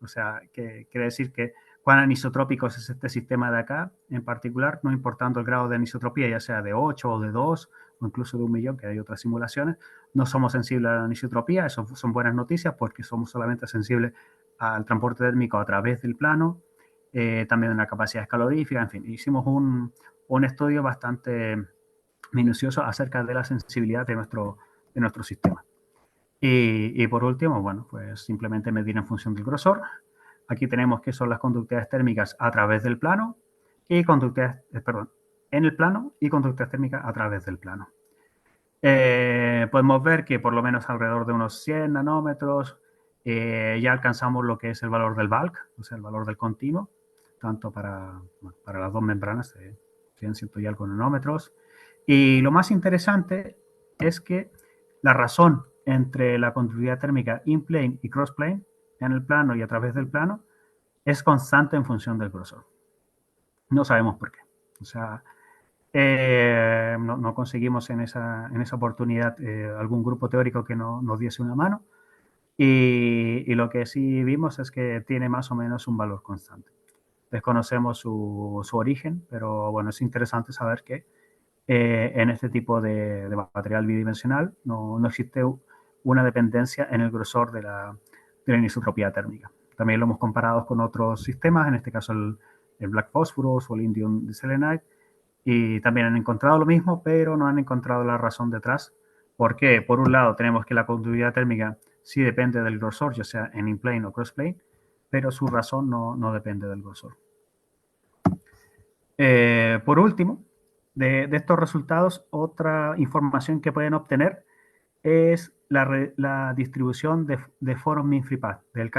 C: o sea, que quiere decir que cuán anisotrópicos es este sistema de acá, en particular, no importando el grado de anisotropía, ya sea de 8 o de 2, o incluso de 1.000.000, que hay otras simulaciones, no somos sensibles a la anisotropía. Eso son buenas noticias porque somos solamente sensibles al transporte térmico a través del plano, también una capacidad calorífica, en fin, hicimos un estudio bastante minucioso acerca de la sensibilidad de nuestro sistema. Y por último, bueno, pues simplemente medir en función del grosor. Aquí tenemos que son las conductividades térmicas a través del plano y en el plano y conductividades térmicas a través del plano. Podemos ver que por lo menos alrededor de unos 100 nanómetros ya alcanzamos lo que es el valor del bulk, o sea, el valor del continuo, tanto para las dos membranas, 100 y algo nanómetros. Y lo más interesante es que la razón entre la conductividad térmica in-plane y cross-plane, en el plano y a través del plano, es constante en función del grosor. No sabemos por qué. O sea, no conseguimos en esa oportunidad algún grupo teórico que nos diese una mano. Y lo que sí vimos es que tiene más o menos un valor constante. desconocemos su origen, pero bueno, es interesante saber que en este tipo de material bidimensional no existe una dependencia en el grosor de la anisotropía térmica. También lo hemos comparado con otros sistemas, en este caso el Black Phosphorus o el Indium Diselenide, y también han encontrado lo mismo, pero no han encontrado la razón detrás. Porque, por un lado, tenemos que la conductividad térmica sí depende del grosor, ya sea en in-plane o cross-plane, pero su razón no depende del grosor. Por último, de estos resultados, otra información que pueden obtener es la distribución de foros min-free path, del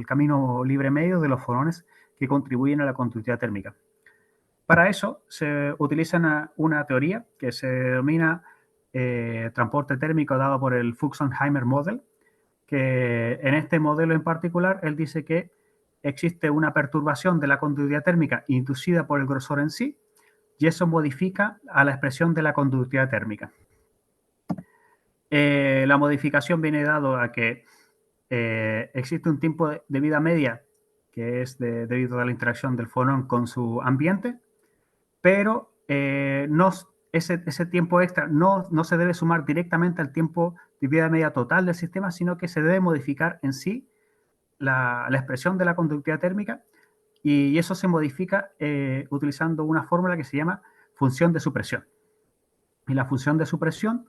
C: camino libre medio de los forones que contribuyen a la conductividad térmica. Para eso se utiliza una teoría que se denomina transporte térmico dado por el Fuchs-Horkheimer Model, que en este modelo en particular él dice que existe una perturbación de la conductividad térmica inducida por el grosor en sí, y eso modifica a la expresión de la conductividad térmica. La modificación viene dado a que existe un tiempo de vida media que es debido a la interacción del fonón con su ambiente, pero ese tiempo extra no se debe sumar directamente al tiempo de vida media total del sistema, sino que se debe modificar en sí la expresión de la conductividad térmica, y eso se modifica utilizando una fórmula que se llama función de supresión. Y la función de supresión,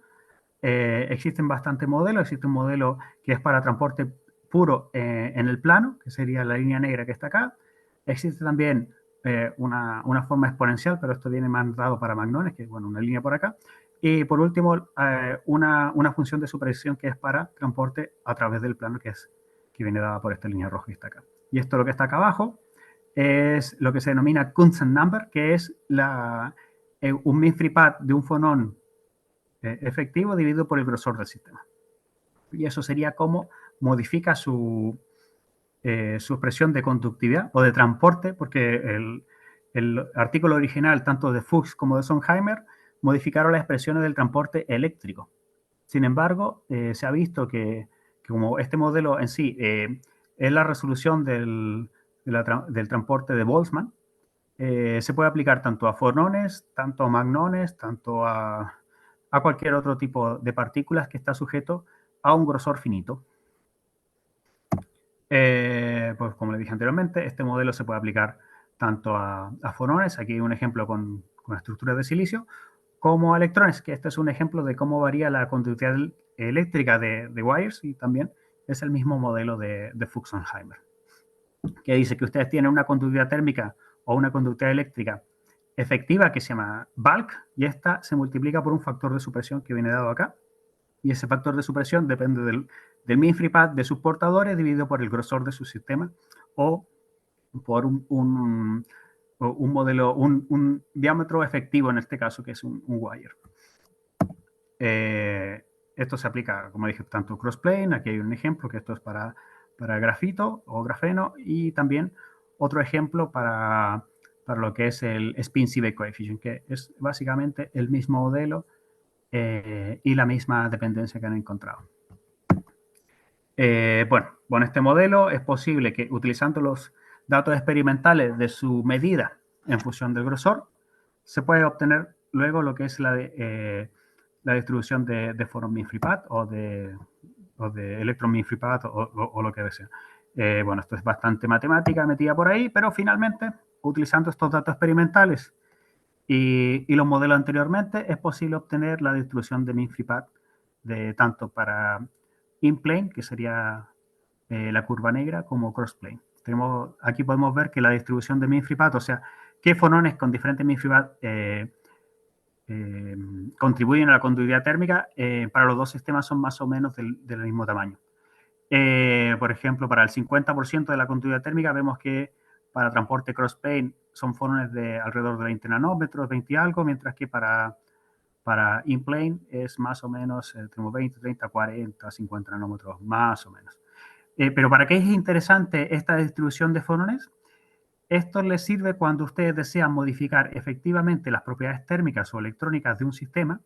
C: existen bastantes modelos. Existe un modelo que es para transporte puro en el plano, que sería la línea negra que está acá. Existe también una forma exponencial, pero esto viene más dado para magnones, que es bueno, una línea por acá. Y por último, una función de supresión que es para transporte a través del plano, que viene dada por esta línea roja que está acá. Y esto lo que está acá abajo es lo que se denomina Bunsen number, que es un mean free path de un fonón efectivo dividido por el grosor del sistema. Y eso sería como modifica su expresión de conductividad o de transporte, porque el artículo original, tanto de Fuchs como de Sonheimer, modificaron las expresiones del transporte eléctrico. Sin embargo, se ha visto que como este modelo en sí es la resolución del transporte de Boltzmann, se puede aplicar tanto a fonones, tanto a magnones, tanto a cualquier otro tipo de partículas que está sujeto a un grosor finito. Pues como le dije anteriormente, este modelo se puede aplicar tanto a fonones, aquí hay un ejemplo con estructuras de silicio, como a electrones, que este es un ejemplo de cómo varía la conductividad eléctrica de wires, y también es el mismo modelo de Fuchs-Horkheimer, que dice que ustedes tienen una conductividad térmica o una conductividad eléctrica efectiva que se llama bulk, y esta se multiplica por un factor de supresión que viene dado acá, y ese factor de supresión depende del mean free path de sus portadores dividido por el grosor de su sistema, o por un modelo, un diámetro efectivo en este caso, que es un wire. Esto se aplica, como dije, tanto crossplane. Aquí hay un ejemplo que esto es para grafito o grafeno, y también otro ejemplo para lo que es el spin-Seebeck coefficient, que es básicamente el mismo modelo y la misma dependencia que han encontrado. Bueno, con este modelo es posible que, utilizando los datos experimentales de su medida en función del grosor, se puede obtener luego lo que es la distribución de foron mean free path o de electron mean free path o lo que desea. Bueno, esto es bastante matemática metida por ahí, pero finalmente, utilizando estos datos experimentales y los modelos anteriormente, es posible obtener la distribución de mean free path tanto para in-plane, que sería la curva negra, como cross-plane. Aquí podemos ver que la distribución de mean free path, o sea, qué fonones con diferentes mean free path contribuyen a la conductividad térmica, para los dos sistemas son más o menos del mismo tamaño. Por ejemplo, para el 50% de la conductividad térmica vemos que para transporte cross-plane son fonones de alrededor de 20 nanómetros, 20 y algo, mientras que para in-plane es más o menos tenemos 20, 30, 40, 50 nanómetros, más o menos. Pero ¿para qué es interesante esta distribución de fonones? Esto les sirve cuando ustedes desean modificar efectivamente las propiedades térmicas o electrónicas de un sistema.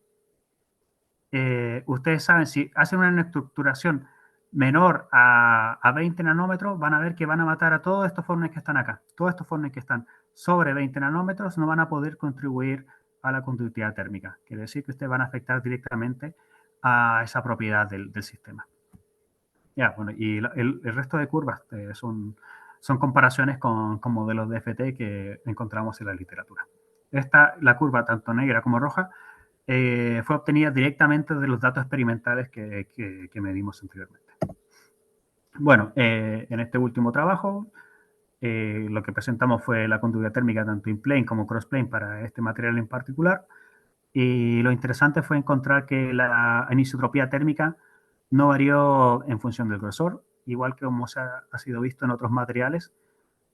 C: Ustedes saben, si hacen una estructuración menor a 20 nanómetros, van a ver que van a matar a todos estos fornes que están acá. Todos estos fornes que están sobre 20 nanómetros no van a poder contribuir a la conductividad térmica. Quiere decir que ustedes van a afectar directamente a esa propiedad del sistema. Ya, bueno, y el resto de curvas son comparaciones con modelos de FT que encontramos en la literatura. La curva, tanto negra como roja, fue obtenida directamente de los datos experimentales que medimos anteriormente. Bueno, en este último trabajo, lo que presentamos fue la conductividad térmica tanto in-plane como cross-plane para este material en particular. Y lo interesante fue encontrar que la anisotropía térmica no varió en función del grosor, igual que como ha sido visto en otros materiales.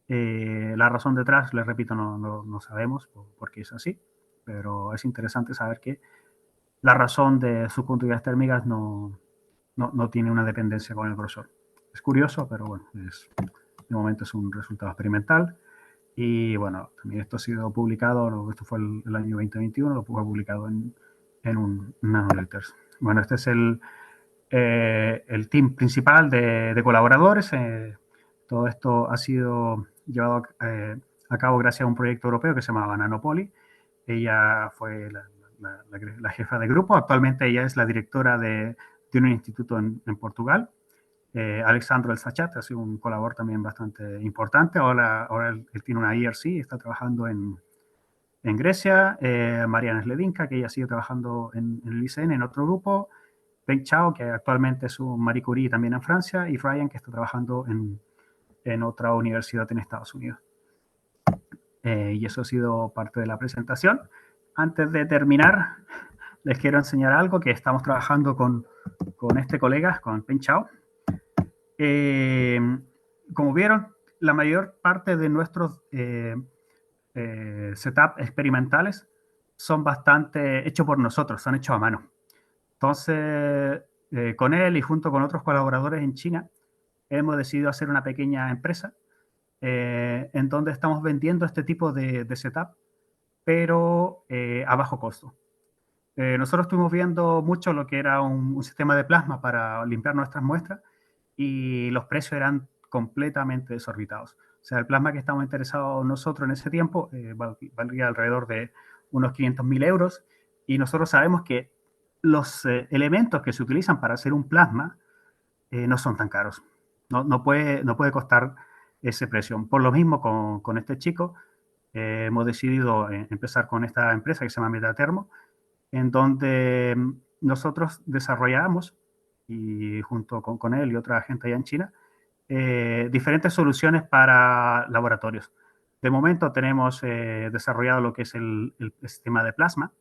C: La razón detrás, les repito, no sabemos por qué es así, pero es interesante saber que la razón de sus conductividades térmicas no tiene una dependencia con el grosor. Es curioso, pero bueno, de momento es un resultado experimental. Y bueno, también esto ha sido publicado, esto fue el año 2021, lo fue publicado en un Nanoletters. Bueno, este es el team principal de colaboradores. Todo esto ha sido llevado a cabo gracias a un proyecto europeo que se llamaba Nanopoly. Ella fue la jefa de grupo. Actualmente ella es la directora de un instituto en Portugal. Alexandro El Sachat ha sido un colaborador también bastante importante. Ahora él tiene una IRC, está trabajando en Grecia. Mariana Sledinka, que ella sigue trabajando en el ICN, en otro grupo. Peng Chao, que actualmente es un Marie Curie también en Francia. Y Ryan, que está trabajando en otra universidad en Estados Unidos. Y eso ha sido parte de la presentación. Antes de terminar, les quiero enseñar algo que estamos trabajando con este colega, con Peng Chao. Como vieron, la mayor parte de nuestros setups experimentales son bastante hechos por nosotros, son hechos a mano. Entonces, con él y junto con otros colaboradores en China, hemos decidido hacer una pequeña empresa en donde estamos vendiendo este tipo de setup, pero a bajo costo. Nosotros estuvimos viendo mucho lo que era un sistema de plasma para limpiar nuestras muestras y los precios eran completamente desorbitados. O sea, el plasma que estamos interesados nosotros en ese tiempo valdría alrededor de unos 500.000 euros y nosotros sabemos que los elementos que se utilizan para hacer un plasma no son tan caros. No puede costar ese precio. Por lo mismo, con este chico, hemos decidido empezar con esta empresa que se llama Metatermo, en donde nosotros desarrollamos, y junto con él y otra gente allá en China, diferentes soluciones para laboratorios. De momento tenemos desarrollado lo que es el sistema de plasma,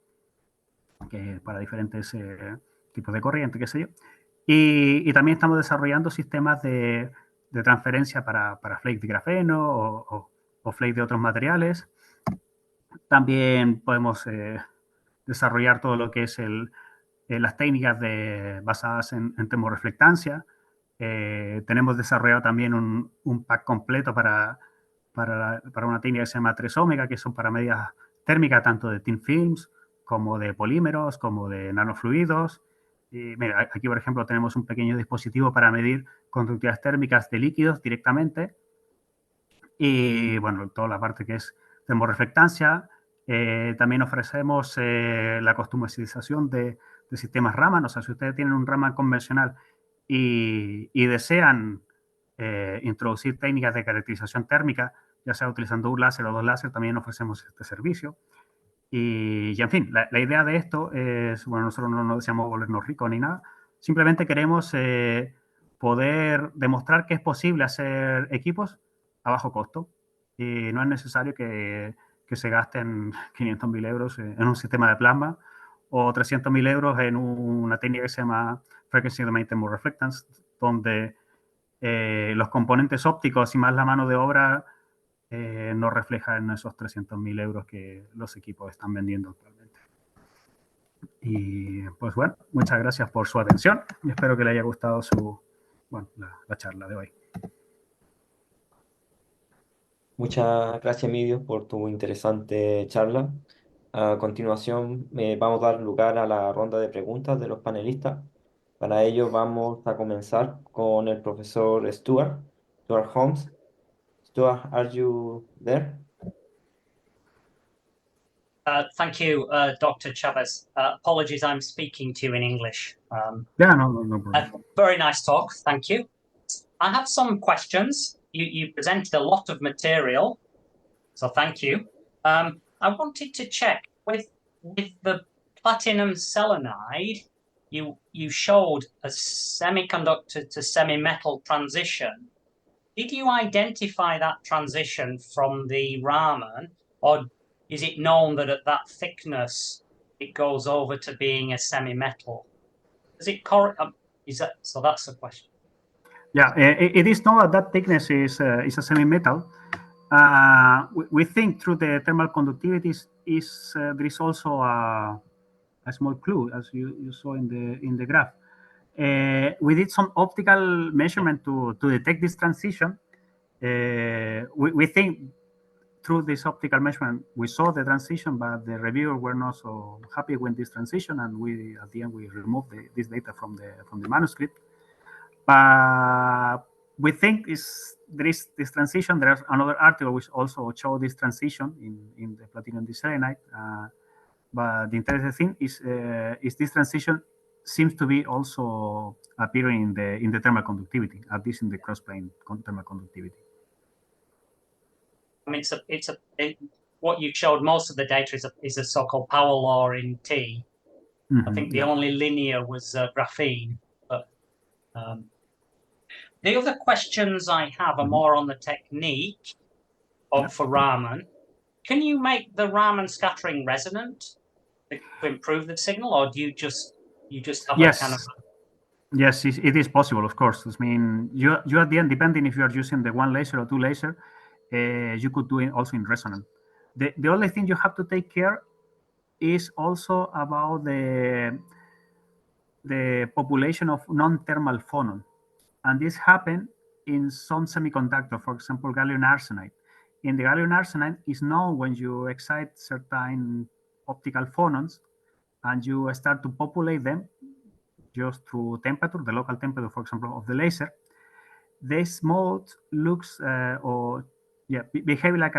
C: que para diferentes tipos de corriente, qué sé yo. Y también estamos desarrollando sistemas de transferencia para flake de grafeno o flake de otros materiales. También podemos desarrollar todo lo que es las técnicas basadas en termoreflectancia. Tenemos desarrollado también un pack completo para una técnica que se llama 3 Omega, que son para medidas térmicas tanto de thin films como de polímeros, como de nanofluidos. Y mira, aquí, por ejemplo, tenemos un pequeño dispositivo para medir conductividades térmicas de líquidos directamente. Y bueno, toda la parte que es termoreflectancia. También ofrecemos la customización de sistemas Raman. O sea, si ustedes tienen un Raman convencional y desean introducir técnicas de caracterización térmica, ya sea utilizando un láser o dos láser, también ofrecemos este servicio. Y en fin, la idea de esto es, bueno, nosotros no deseamos volvernos ricos ni nada, simplemente queremos poder demostrar que es posible hacer equipos a bajo costo y no es necesario que se gasten 500.000 euros en un sistema de plasma o 300.000 euros en una técnica que se llama Frequency Domain Thermoreflectance, donde los componentes ópticos y más la mano de obra no reflejan esos 300.000 euros que los equipos están vendiendo actualmente. Y pues bueno, muchas gracias por su atención y espero que le haya gustado la charla de hoy.
B: Muchas gracias, Emilio, por tu interesante charla. A continuación, vamos a dar lugar a la ronda de preguntas de los panelistas. Para ello vamos a comenzar con el profesor Stuart Holmes. Stuart, are you there?
A: Thank you, Dr. Chavez. Apologies, I'm speaking to you in English.
C: Yeah, no problem.
A: A very nice talk, thank you. I have some questions. You presented a lot of material, so thank you. I wanted to check with the platinum selenide, you showed a semiconductor to semi-metal transition. Did you identify that transition from the Raman, or is it known that at that thickness it goes over to being a semi-metal? Is it correct? Is that so? That's the question.
C: Yeah, it is known that thickness is a semi-metal. We think through the thermal conductivity there is also a small clue, as you saw in the graph. We did some optical measurement to detect this transition. We think through this optical measurement we saw the transition, but the reviewer were not so happy with this transition, and we at the end we removed this data from the manuscript. But we think there is this transition. There's another article which also showed this transition in the platinum diselenide. But the interesting thing is this transition seems to be also appearing in the thermal conductivity, at least in the cross-plane thermal conductivity.
A: I mean, what you showed. Most of the data is a so-called power law in T. I think the only linear was graphene. But the other questions I have are more on the technique for Raman. Can you make the Raman scattering resonant to improve the signal, or do you just have a kind of?
C: Yes, it is possible, of course. I mean, you at the end, depending if you are using the one laser or two laser, you could do it also in resonance. The only thing you have to take care is also about the population of non-thermal phonon, and this happens in some semiconductor, for example, gallium arsenide. In the gallium arsenide, is known when you excite certain optical phonons and you start to populate them just through temperature, the local temperature, for example, of the laser. This mode looks behave like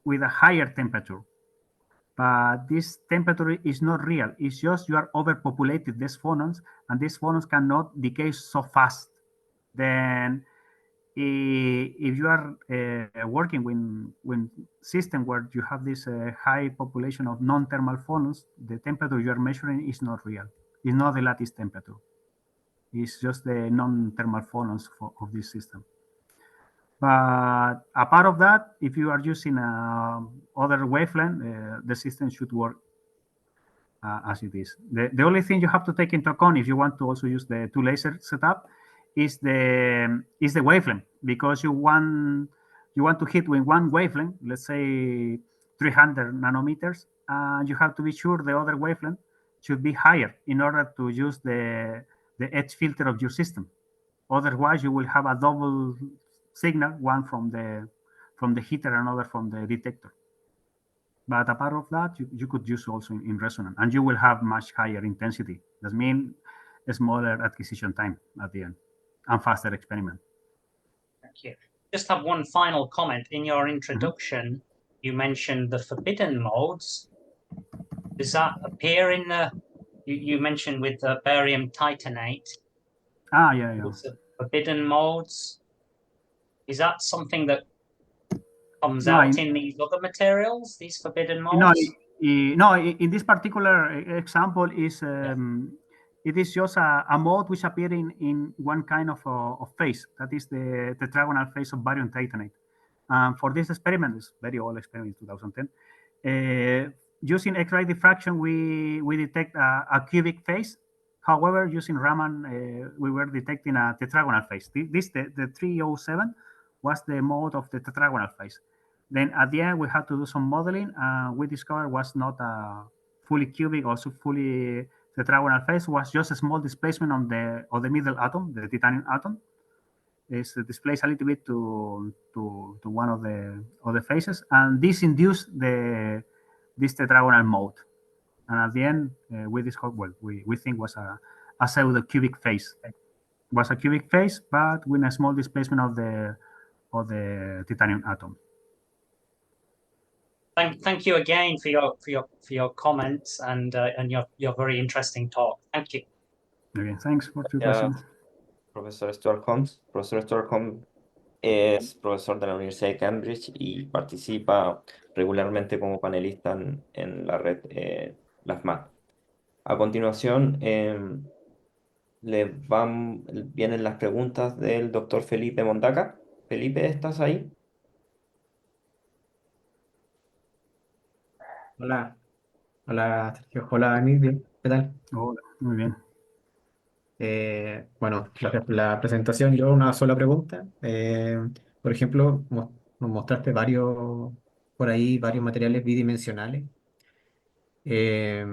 C: with a higher temperature, but this temperature is not real. It's just you are overpopulated these phonons, and these phonons cannot decay so fast. Then if you are working with system where you have this high population of non-thermal phonons, the temperature you are measuring is not real. It's not the lattice temperature. It's just the non-thermal phonons of this system. But apart of that, if you are using other wavelength, the system should work as it is. The only thing you have to take into account if you want to also use the two laser setup is the wavelength, because you want to hit with one wavelength, let's say 300 nanometers, and you have to be sure the other wavelength should be higher in order to use the edge filter of your system. Otherwise, you will have a double signal, one from the heater, another from the detector. But apart of that, you could use also in resonance, and you will have much higher intensity. That means a smaller acquisition time at the end and faster experiment.
A: Thank you. Just have one final comment. In your introduction, you mentioned the forbidden modes. Does that appear in the? You mentioned with the barium titanate.
C: Yeah.
A: The forbidden modes. Is that something that comes out in these other materials? These forbidden modes?
C: No. In this particular example, it is just a mode which appears in one kind of phase. That is the tetragonal phase of barium titanate. For this experiment, it's very old experiment, 2010. Using X-ray diffraction, we detect a cubic phase. However, using Raman, we were detecting a tetragonal phase. The 307 was the mode of the tetragonal phase. Then at the end, we had to do some modeling. We discovered was not a fully cubic, also fully tetragonal phase. Was just a small displacement on the middle atom, the titanium atom. It's displaced a little bit to one of the phases, and this induced this tetragonal mode. And at the end, we discovered, well, we think was a a pseudo-cubic phase. It was a cubic phase, but with a small displacement of the titanium atom.
A: Thank you again for your comments and your very interesting talk. Thank you.
C: Okay, thanks for your
B: Gracias,
C: questions.
B: profesor Stuart Holmes. Profesor Stuart Holmes es profesor de la Universidad de Cambridge y participa regularmente como panelista en la red LAFMAT. A continuación, vienen las preguntas del doctor Felipe Mondaca. Felipe, ¿estás ahí?
D: Hola, hola Sergio, hola Emilio, ¿qué tal?
C: Hola, muy bien.
D: Bueno, gracias por la presentación. Yo una sola pregunta. Por ejemplo, nos mostraste por ahí varios materiales bidimensionales. Eh,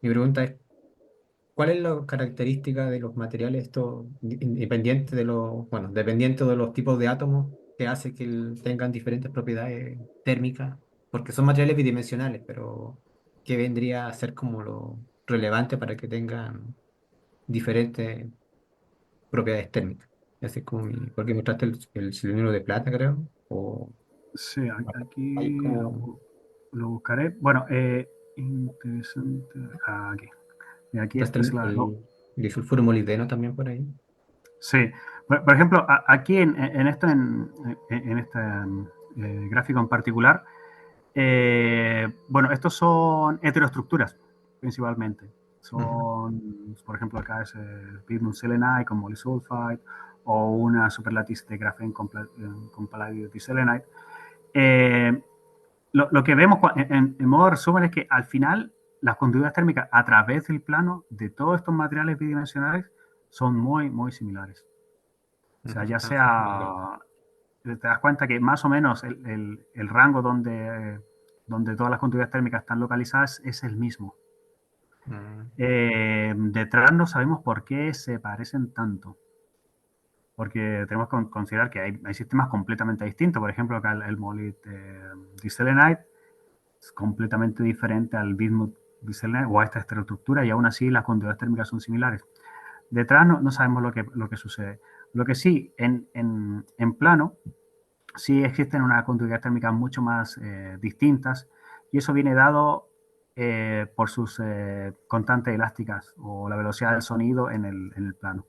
D: Mi pregunta es, ¿cuál es la característica de los materiales estos independiente bueno, dependiente de los tipos de átomos que hace que tengan diferentes propiedades térmicas? Porque son materiales bidimensionales, pero ¿qué vendría a ser como lo relevante para que tengan diferentes propiedades térmicas? Así es como porque mostraste el cilindro de plata, creo, o
C: Sí,
D: hay
C: aquí
D: como
C: lo buscaré. Bueno, interesante. Aquí. Y aquí
D: mostraste
C: esta es la...
D: el disulfuro molibdeno también por ahí.
C: Sí, por ejemplo, aquí en esto, en este gráfico en particular, bueno, estos son heteroestructuras principalmente. Son, por ejemplo, acá es Pyrmont selenite con molysulfide o una superlattice de grafeno con paladio diselenite. Lo que vemos en modo resumen es que al final las conductividades térmicas a través del plano de todos estos materiales bidimensionales son muy, muy similares. O sea, ya sea, te das cuenta que más o menos el rango donde todas las conductividades térmicas están localizadas es el mismo. Detrás no sabemos por qué se parecen tanto. Porque tenemos que considerar que hay sistemas completamente distintos. Por ejemplo, acá el molit diselenite es completamente diferente al bismuth diselenite o a esta estructura y aún así las conductividades térmicas son similares. Detrás no sabemos lo que sucede. Lo que sí, en plano, sí existen unas conductividades térmicas mucho más distintas y eso viene dado por sus constantes elásticas o la velocidad del sonido en el plano.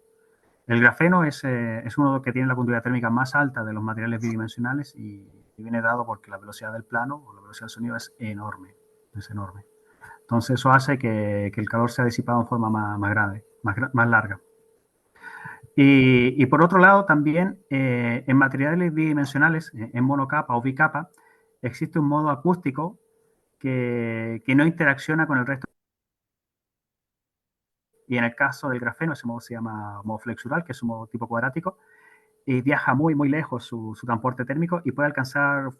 C: El grafeno es uno que tiene la conductividad térmica más alta de los materiales bidimensionales y viene dado porque la velocidad del plano o la velocidad del sonido es enorme. Es enorme. Entonces eso hace que el calor sea disipado en forma más grande, más larga. Y por otro lado también en materiales bidimensionales, en monocapa o bicapa, existe un modo acústico que no interacciona con el resto. Y en el caso del grafeno, ese modo se llama modo flexural, que es un modo tipo cuadrático, y viaja muy, muy lejos su transporte térmico y puede alcanzar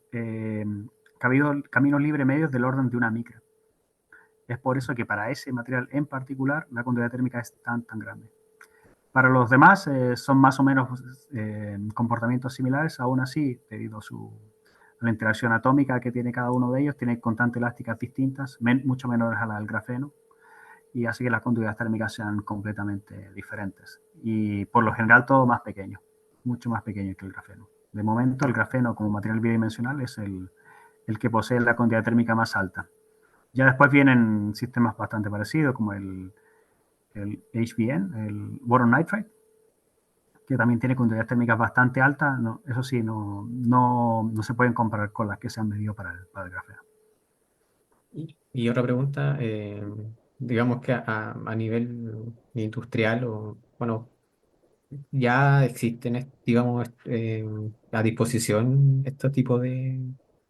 C: caminos libres medios del orden de una micra. Es por eso que para ese material en particular la conductividad térmica es tan grande. Para los demás son más o menos comportamientos similares, aún así, debido a la interacción atómica que tiene cada uno de ellos, tiene constantes elásticas distintas, mucho menores a la del grafeno, y hace que las conductividades térmicas sean completamente diferentes. Y por lo general todo más pequeño, mucho más pequeño que el grafeno. De momento el grafeno como material bidimensional es el que posee la conductividad térmica más alta. Ya después vienen sistemas bastante parecidos como el HBN, el boron nitride, que también tiene conductividades térmicas bastante altas. No, eso sí, no se pueden comparar con las que se han medido para el grafeno.
D: Y otra pregunta, digamos que a nivel industrial o, bueno, ya existen, digamos, a disposición este tipo de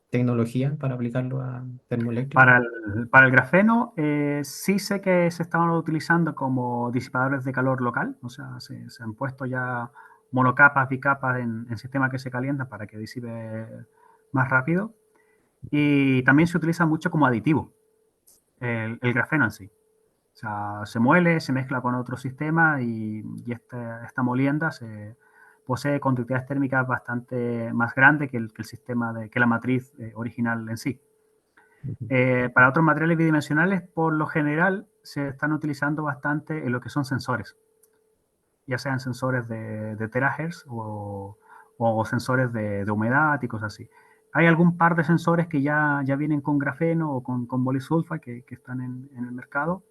D: tecnología para aplicarlo a termoeléctrica.
C: Para el grafeno, sí sé que se estaban utilizando como disipadores de calor local, o sea, se han puesto ya monocapas, bicapas en sistemas que se calientan para que disipe más rápido. Y también se utiliza mucho como aditivo, el grafeno en sí. O sea, se muele, se mezcla con otro sistema y esta molienda posee conductividades térmicas bastante más grandes que el sistema que la matriz original en sí. Para otros materiales bidimensionales, por lo general, se están utilizando bastante en lo que son sensores, ya sean sensores de terahertz o sensores de humedad y cosas así. Hay algún par de sensores que ya vienen con grafeno o con polisulfa que están en el mercado,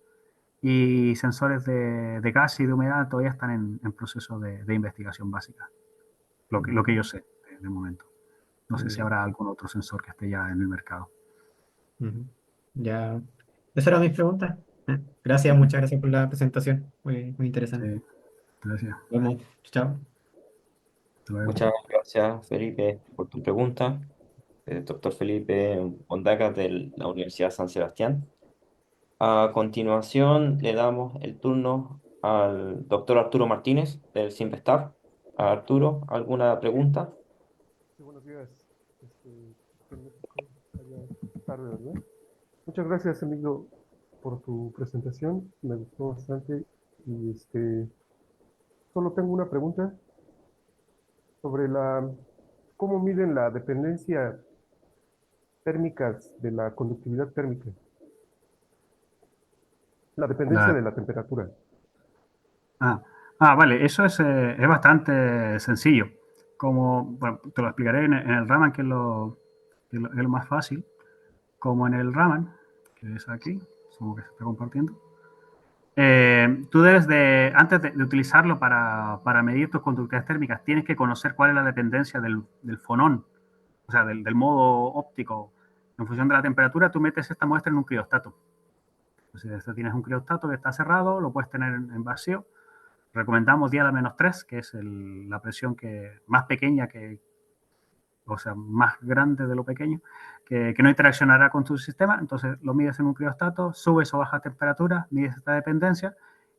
C: y sensores de gas y de humedad todavía están en proceso de investigación básica, lo que yo sé de momento. No sé si habrá algún otro sensor que esté ya en el mercado.
D: Ujú. Ya, esa era mi pregunta. Gracias, muchas gracias por la presentación. Muy interesante.
C: Sí, gracias.
D: Nos vemos. Chao.
C: Hasta luego.
B: Muchas gracias, Felipe, por tu pregunta. Doctor Felipe Ondaga de la Universidad San Sebastián. A continuación, le damos el turno al doctor Arturo Martínez del Simpestab. Arturo, ¿alguna pregunta?
E: Sí, buenos días. En México, allá tarde, ¿verdad? Muchas gracias, amigo, por tu presentación. Me gustó bastante. Y solo tengo una pregunta sobre cómo miden la dependencia térmica de la conductividad térmica, la dependencia
C: La-
E: de la temperatura.
C: vale, eso es bastante sencillo. Bueno, te lo explicaré en el Raman, que es lo más fácil. Como en el Raman, que es aquí, supongo que se está compartiendo. Tú debes antes de utilizarlo para medir tus conductividades térmicas, tienes que conocer cuál es la dependencia del fonón, o sea, del modo óptico. En función de la temperatura, tú metes esta muestra en un criostato. Entonces, si tienes un criostato que está cerrado, lo puedes tener en vacío. Recomendamos 10 a la menos 3, que es la presión más pequeña, o sea, más grande de lo pequeño, que no interaccionará con tu sistema. Entonces lo mides en un criostato, subes o bajas temperatura, mides esta dependencia,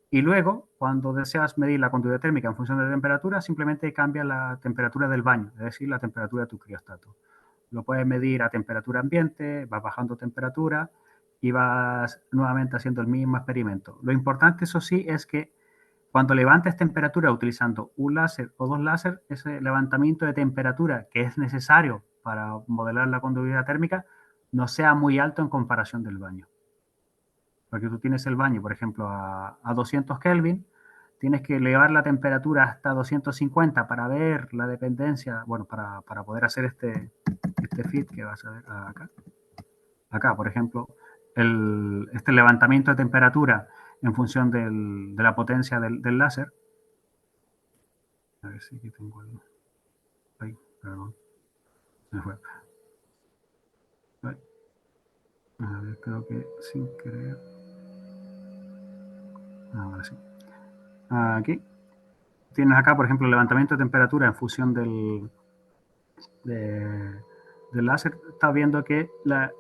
C: y luego, cuando deseas medir la conductividad térmica en función de la temperatura, simplemente cambia la temperatura del baño, es decir, la temperatura de tu criostato. Lo puedes medir a temperatura ambiente, vas bajando temperatura y vas nuevamente haciendo el mismo experimento. Lo importante, eso sí, es que cuando levantes temperatura utilizando un láser o dos láser, ese levantamiento de temperatura que es necesario para modelar la conductividad térmica no sea muy alto en comparación del baño. Porque tú tienes el baño, por ejemplo, a 200 Kelvin, tienes que elevar la temperatura hasta 250 para ver la dependencia, bueno, para poder hacer este fit que vas a ver acá. Acá, por ejemplo, este levantamiento de temperatura en función de la potencia del láser. A ver si aquí tengo algo. Ay, perdón. Se me fue. Ay. A ver, creo que sin querer. Ahora sí. Aquí. Tienes acá, por ejemplo, el levantamiento de temperatura en función del láser. Estás viendo que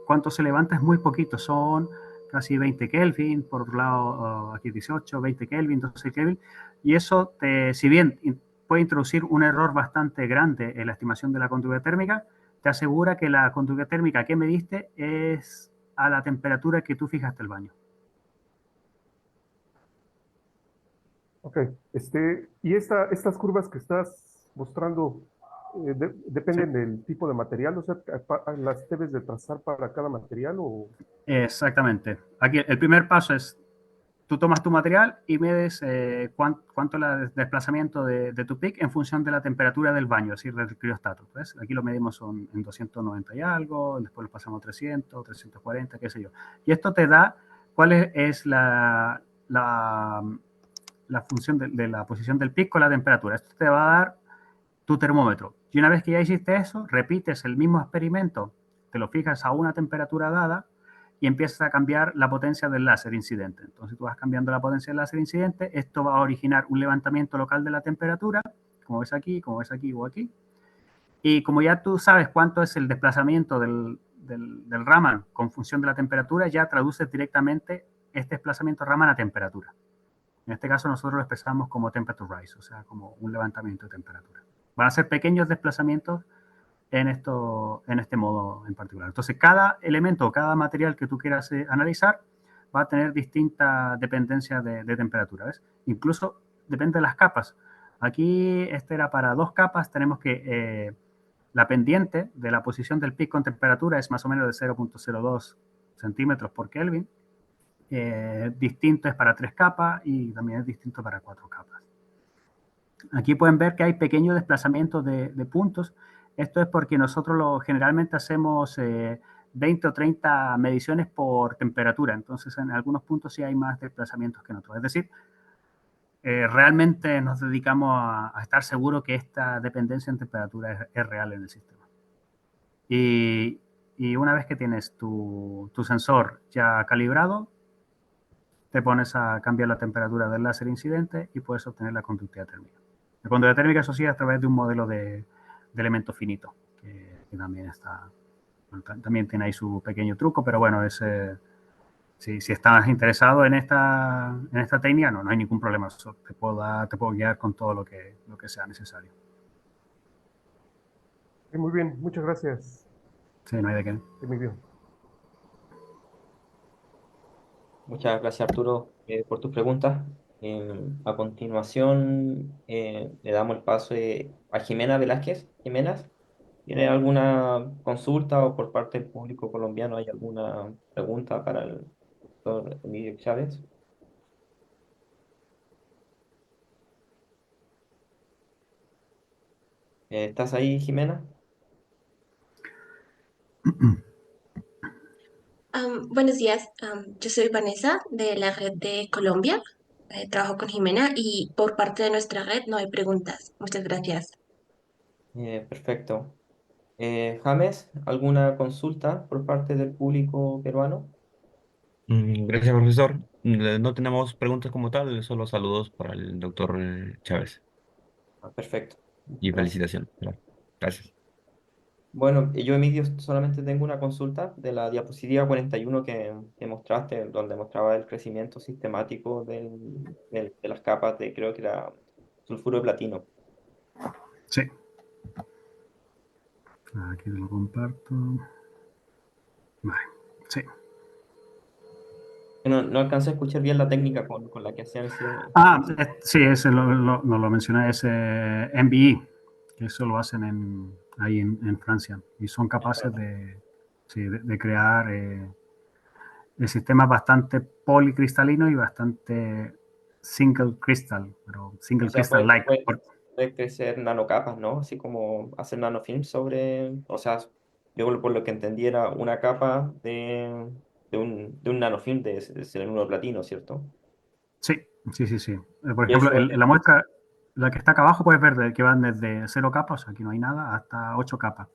C: cuánto se levanta es muy poquito. Son casi 20 Kelvin. Por otro lado, aquí 18, 20 Kelvin, 12 Kelvin. Y eso, si bien puede introducir un error bastante grande en la estimación de la conductividad térmica, te asegura que la conductividad térmica que mediste es a la temperatura que tú fijaste el baño.
E: Ok, y estas curvas que estás mostrando dependen
C: Sí.
E: del tipo de material, o sea, ¿las debes de trazar para cada material o...?
C: Exactamente. Aquí el primer paso es, tú tomas tu material y mides cuánto es el desplazamiento de tu PIC en función de la temperatura del baño, es decir, del criostato. ¿Ves? Aquí lo medimos en 290 y algo, después lo pasamos a 300, 340, qué sé yo. Y esto te da cuál es la función de la posición del PIC con la temperatura. Esto te va a dar tu termómetro. Y una vez que ya hiciste eso, repites el mismo experimento, te lo fijas a una temperatura dada y empiezas a cambiar la potencia del láser incidente. Entonces tú vas cambiando la potencia del láser incidente, esto va a originar un levantamiento local de la temperatura, como ves aquí o aquí. Y como ya tú sabes cuánto es el desplazamiento del Raman con función de la temperatura, ya traduces directamente este desplazamiento Raman a temperatura. En este caso nosotros lo expresamos como temperature rise, o sea, como un levantamiento de temperatura. Van a ser pequeños desplazamientos en este modo en particular. Entonces, cada elemento o cada material que tú quieras analizar va a tener distinta dependencia de temperatura, ¿ves? Incluso depende de las capas. Aquí este era para 2 capas, tenemos que la pendiente de la posición del pico en temperatura es más o menos de 0.02 centímetros por Kelvin. distinto es para 3 capas y también es distinto para 4 capas. Aquí pueden ver que hay pequeños desplazamientos de puntos. Esto es porque nosotros generalmente hacemos 20 o 30 mediciones por temperatura. Entonces, en algunos puntos sí hay más desplazamientos que en otros. Es decir, realmente nos dedicamos a estar seguros que esta dependencia en temperatura es real en el sistema. Y una vez que tienes tu sensor ya calibrado, te pones a cambiar la temperatura del láser incidente y puedes obtener la conductividad térmica. La conductividad térmica, eso sí, a través de un modelo de elemento finito, que también está, bueno, también tiene ahí su pequeño truco, pero bueno, si estás interesado en esta técnica, no hay ningún problema. Te puedo guiar con todo lo que sea necesario.
E: Sí, muy bien, muchas gracias,
C: Sí, no hay de qué.
E: Emilio.
B: Muchas gracias, Arturo, por tus preguntas. A continuación, le damos el paso a Jimena Velázquez. Jimena, ¿tiene alguna consulta o por parte del público colombiano hay alguna pregunta para el doctor Emilio Chávez? ¿Estás ahí, Jimena?
F: Buenos días, yo soy Vanessa de la red de Colombia. Trabajo con Jimena y por parte de nuestra red no hay preguntas. Muchas gracias.
B: Perfecto. James, ¿alguna consulta por parte del público peruano?
G: Gracias, profesor. No tenemos preguntas como tal, solo saludos para el doctor Chávez
B: Perfecto.
G: y
B: Gracias.
G: felicitaciones. Claro. Gracias.
B: Bueno, yo, Emilio, solamente tengo una consulta de la diapositiva 41 que mostraste, donde mostraba el crecimiento sistemático de las capas de, creo que era sulfuro de platino.
C: Sí. Aquí te lo comparto. Vale, sí.
B: No alcancé a escuchar bien la técnica con la que hacían ese...
C: Sí, ese no lo mencioné, es MBE, que eso lo hacen ahí en Francia. Y son capaces de crear sistemas bastante policristalinos y bastante single crystal, pero single
B: O sea,
C: crystal-like.
B: puede crecer nanocapas, ¿no? Así como hacer nanofilms sobre... O sea, yo por lo que entendí era una capa de un nanofilm de selenuro de platino, ¿cierto?
C: Sí. Por
B: Y
C: ejemplo,
B: eso
C: la muestra, la que está acá abajo, puedes ver que van desde 0 capas, o sea, aquí no hay nada, hasta 8 capas.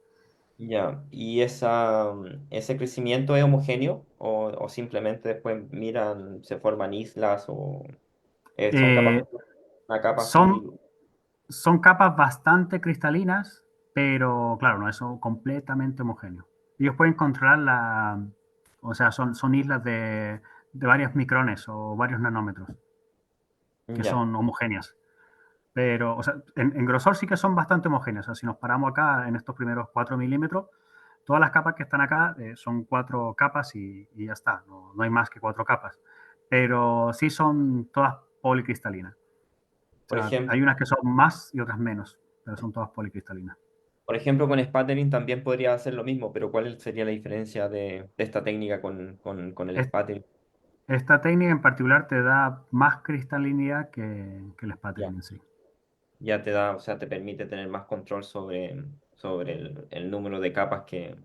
B: ya, ¿y ese crecimiento es homogéneo o simplemente después miran, se forman islas o son capaces
C: Eh,
B: de una capa
C: son,
B: así?
C: son capas bastante cristalinas, pero claro, no es completamente homogéneo. Ellos pueden controlar o sea, son islas de varios micrones o varios nanómetros que
B: Ya,
C: son homogéneas. Pero, o sea, en grosor sí que son bastante homogéneas. O sea, si nos paramos acá en estos primeros 4 milímetros, todas las capas que están acá son 4 capas y ya está. No hay más que 4 capas. Pero sí son todas policristalinas. O
B: por
C: sea,
B: ejemplo,
C: hay unas que son más y otras menos, pero son todas policristalinas.
B: con spattering también podría hacer lo mismo, pero ¿cuál sería la diferencia de esta técnica con el
C: Es-
B: spattering?
C: Esta técnica en particular te da más cristalinidad que el
B: Ya,
C: spattering en sí.
B: ya te da, o sea, te permite tener más control sobre el número de capas que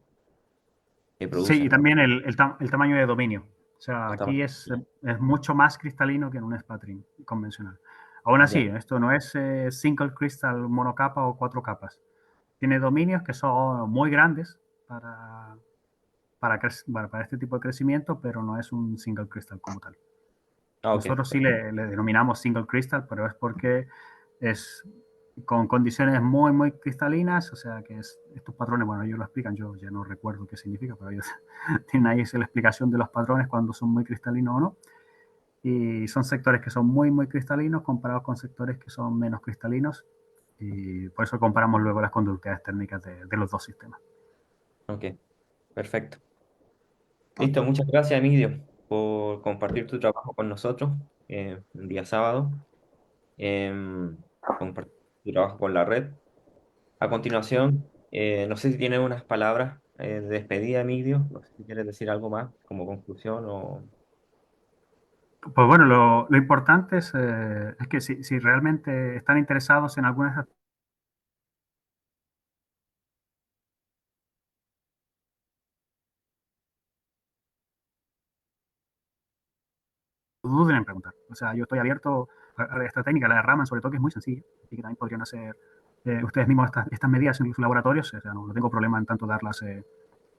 C: Sí, y
B: producen, ¿no?
C: también el tamaño de dominio. O sea,
B: Hasta
C: aquí
B: más.
C: es mucho más cristalino que en un spattering convencional. Aún así,
B: Ya,
C: esto no es single crystal monocapa o 4 capas. Tiene dominios que son muy grandes para este tipo de crecimiento, pero no es un single crystal como tal.
B: ok.
C: Nosotros sí le denominamos single crystal, pero es porque es con condiciones muy cristalinas, o sea que estos patrones, bueno, ellos lo explican, yo ya no recuerdo qué significa, pero ellos tienen ahí la explicación de los patrones cuando son muy cristalinos o no. Y son sectores que son muy cristalinos comparados con sectores que son menos cristalinos. Y por eso comparamos luego las conductividades térmicas de los dos sistemas.
B: Ok, perfecto. Listo, muchas gracias, Emilio, por compartir tu trabajo con nosotros el día sábado. Compartir tu trabajo con la red. A continuación, no sé si tienes unas palabras de despedida, Emilio. No sé si quieres decir algo más como conclusión o...
C: Pues bueno, lo importante es que si realmente están interesados en alguna de esas, no duden en preguntar. O sea, yo estoy abierto a esta técnica, la de Raman, sobre todo, que es muy sencilla y que también podrían hacer ustedes mismos estas medidas en sus laboratorios. O sea, no tengo problema en tanto darlas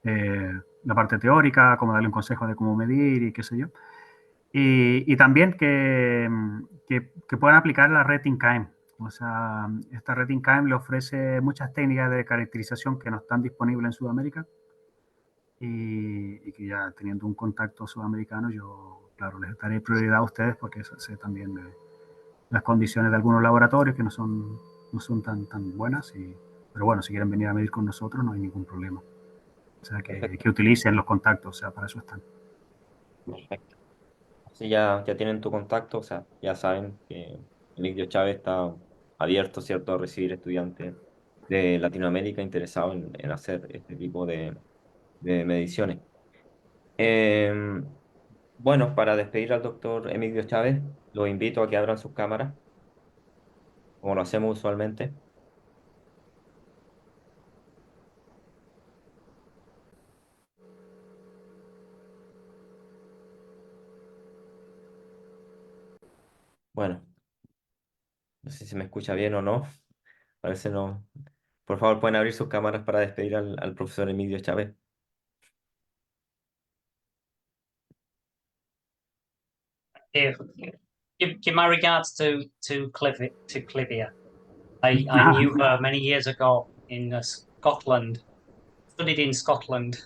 C: la parte teórica, como darle un consejo de cómo medir y qué sé yo. Y también que puedan aplicar la red INCAEM. O sea, esta red INCAEM le ofrece muchas técnicas de caracterización que no están disponibles en Sudamérica y que ya teniendo un contacto sudamericano, yo, claro, les daré prioridad a ustedes porque sé también de las condiciones de algunos laboratorios que no son tan buenas. Pero bueno, si quieren venir a medir con nosotros, no hay ningún problema. O sea,
B: Perfecto.
C: que utilicen los contactos, o sea, para eso están.
B: Perfecto. Así ya tienen tu contacto, o sea, ya saben que Emilio Chávez está abierto, ¿cierto?, a recibir estudiantes de Latinoamérica interesados en hacer este tipo de mediciones. Bueno, para despedir al doctor Emilio Chávez, los invito a que abran sus cámaras, como lo hacemos usualmente. Bueno, no sé si me escucha bien o no. Parece no. Por favor, pueden abrir sus cámaras para despedir al profesor Emilio Chávez.
A: Give my regards to Clivia. I knew her many years ago in Scotland. Studied in Scotland.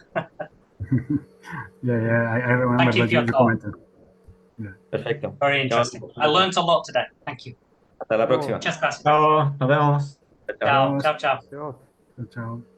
C: Yeah, I remember
A: Thank you
C: that
A: for your
C: you
A: call.
C: commented. Yeah.
B: Perfecto.
A: Very
B: Chao.
A: interesting. I learned a lot today. Thank you.
B: Hasta la
E: Chao.
B: próxima.
A: Muchas gracias.
D: Chao, nos vemos.
B: Chao.
A: Ciao, ciao, ciao.
E: Adiós.
C: Chao.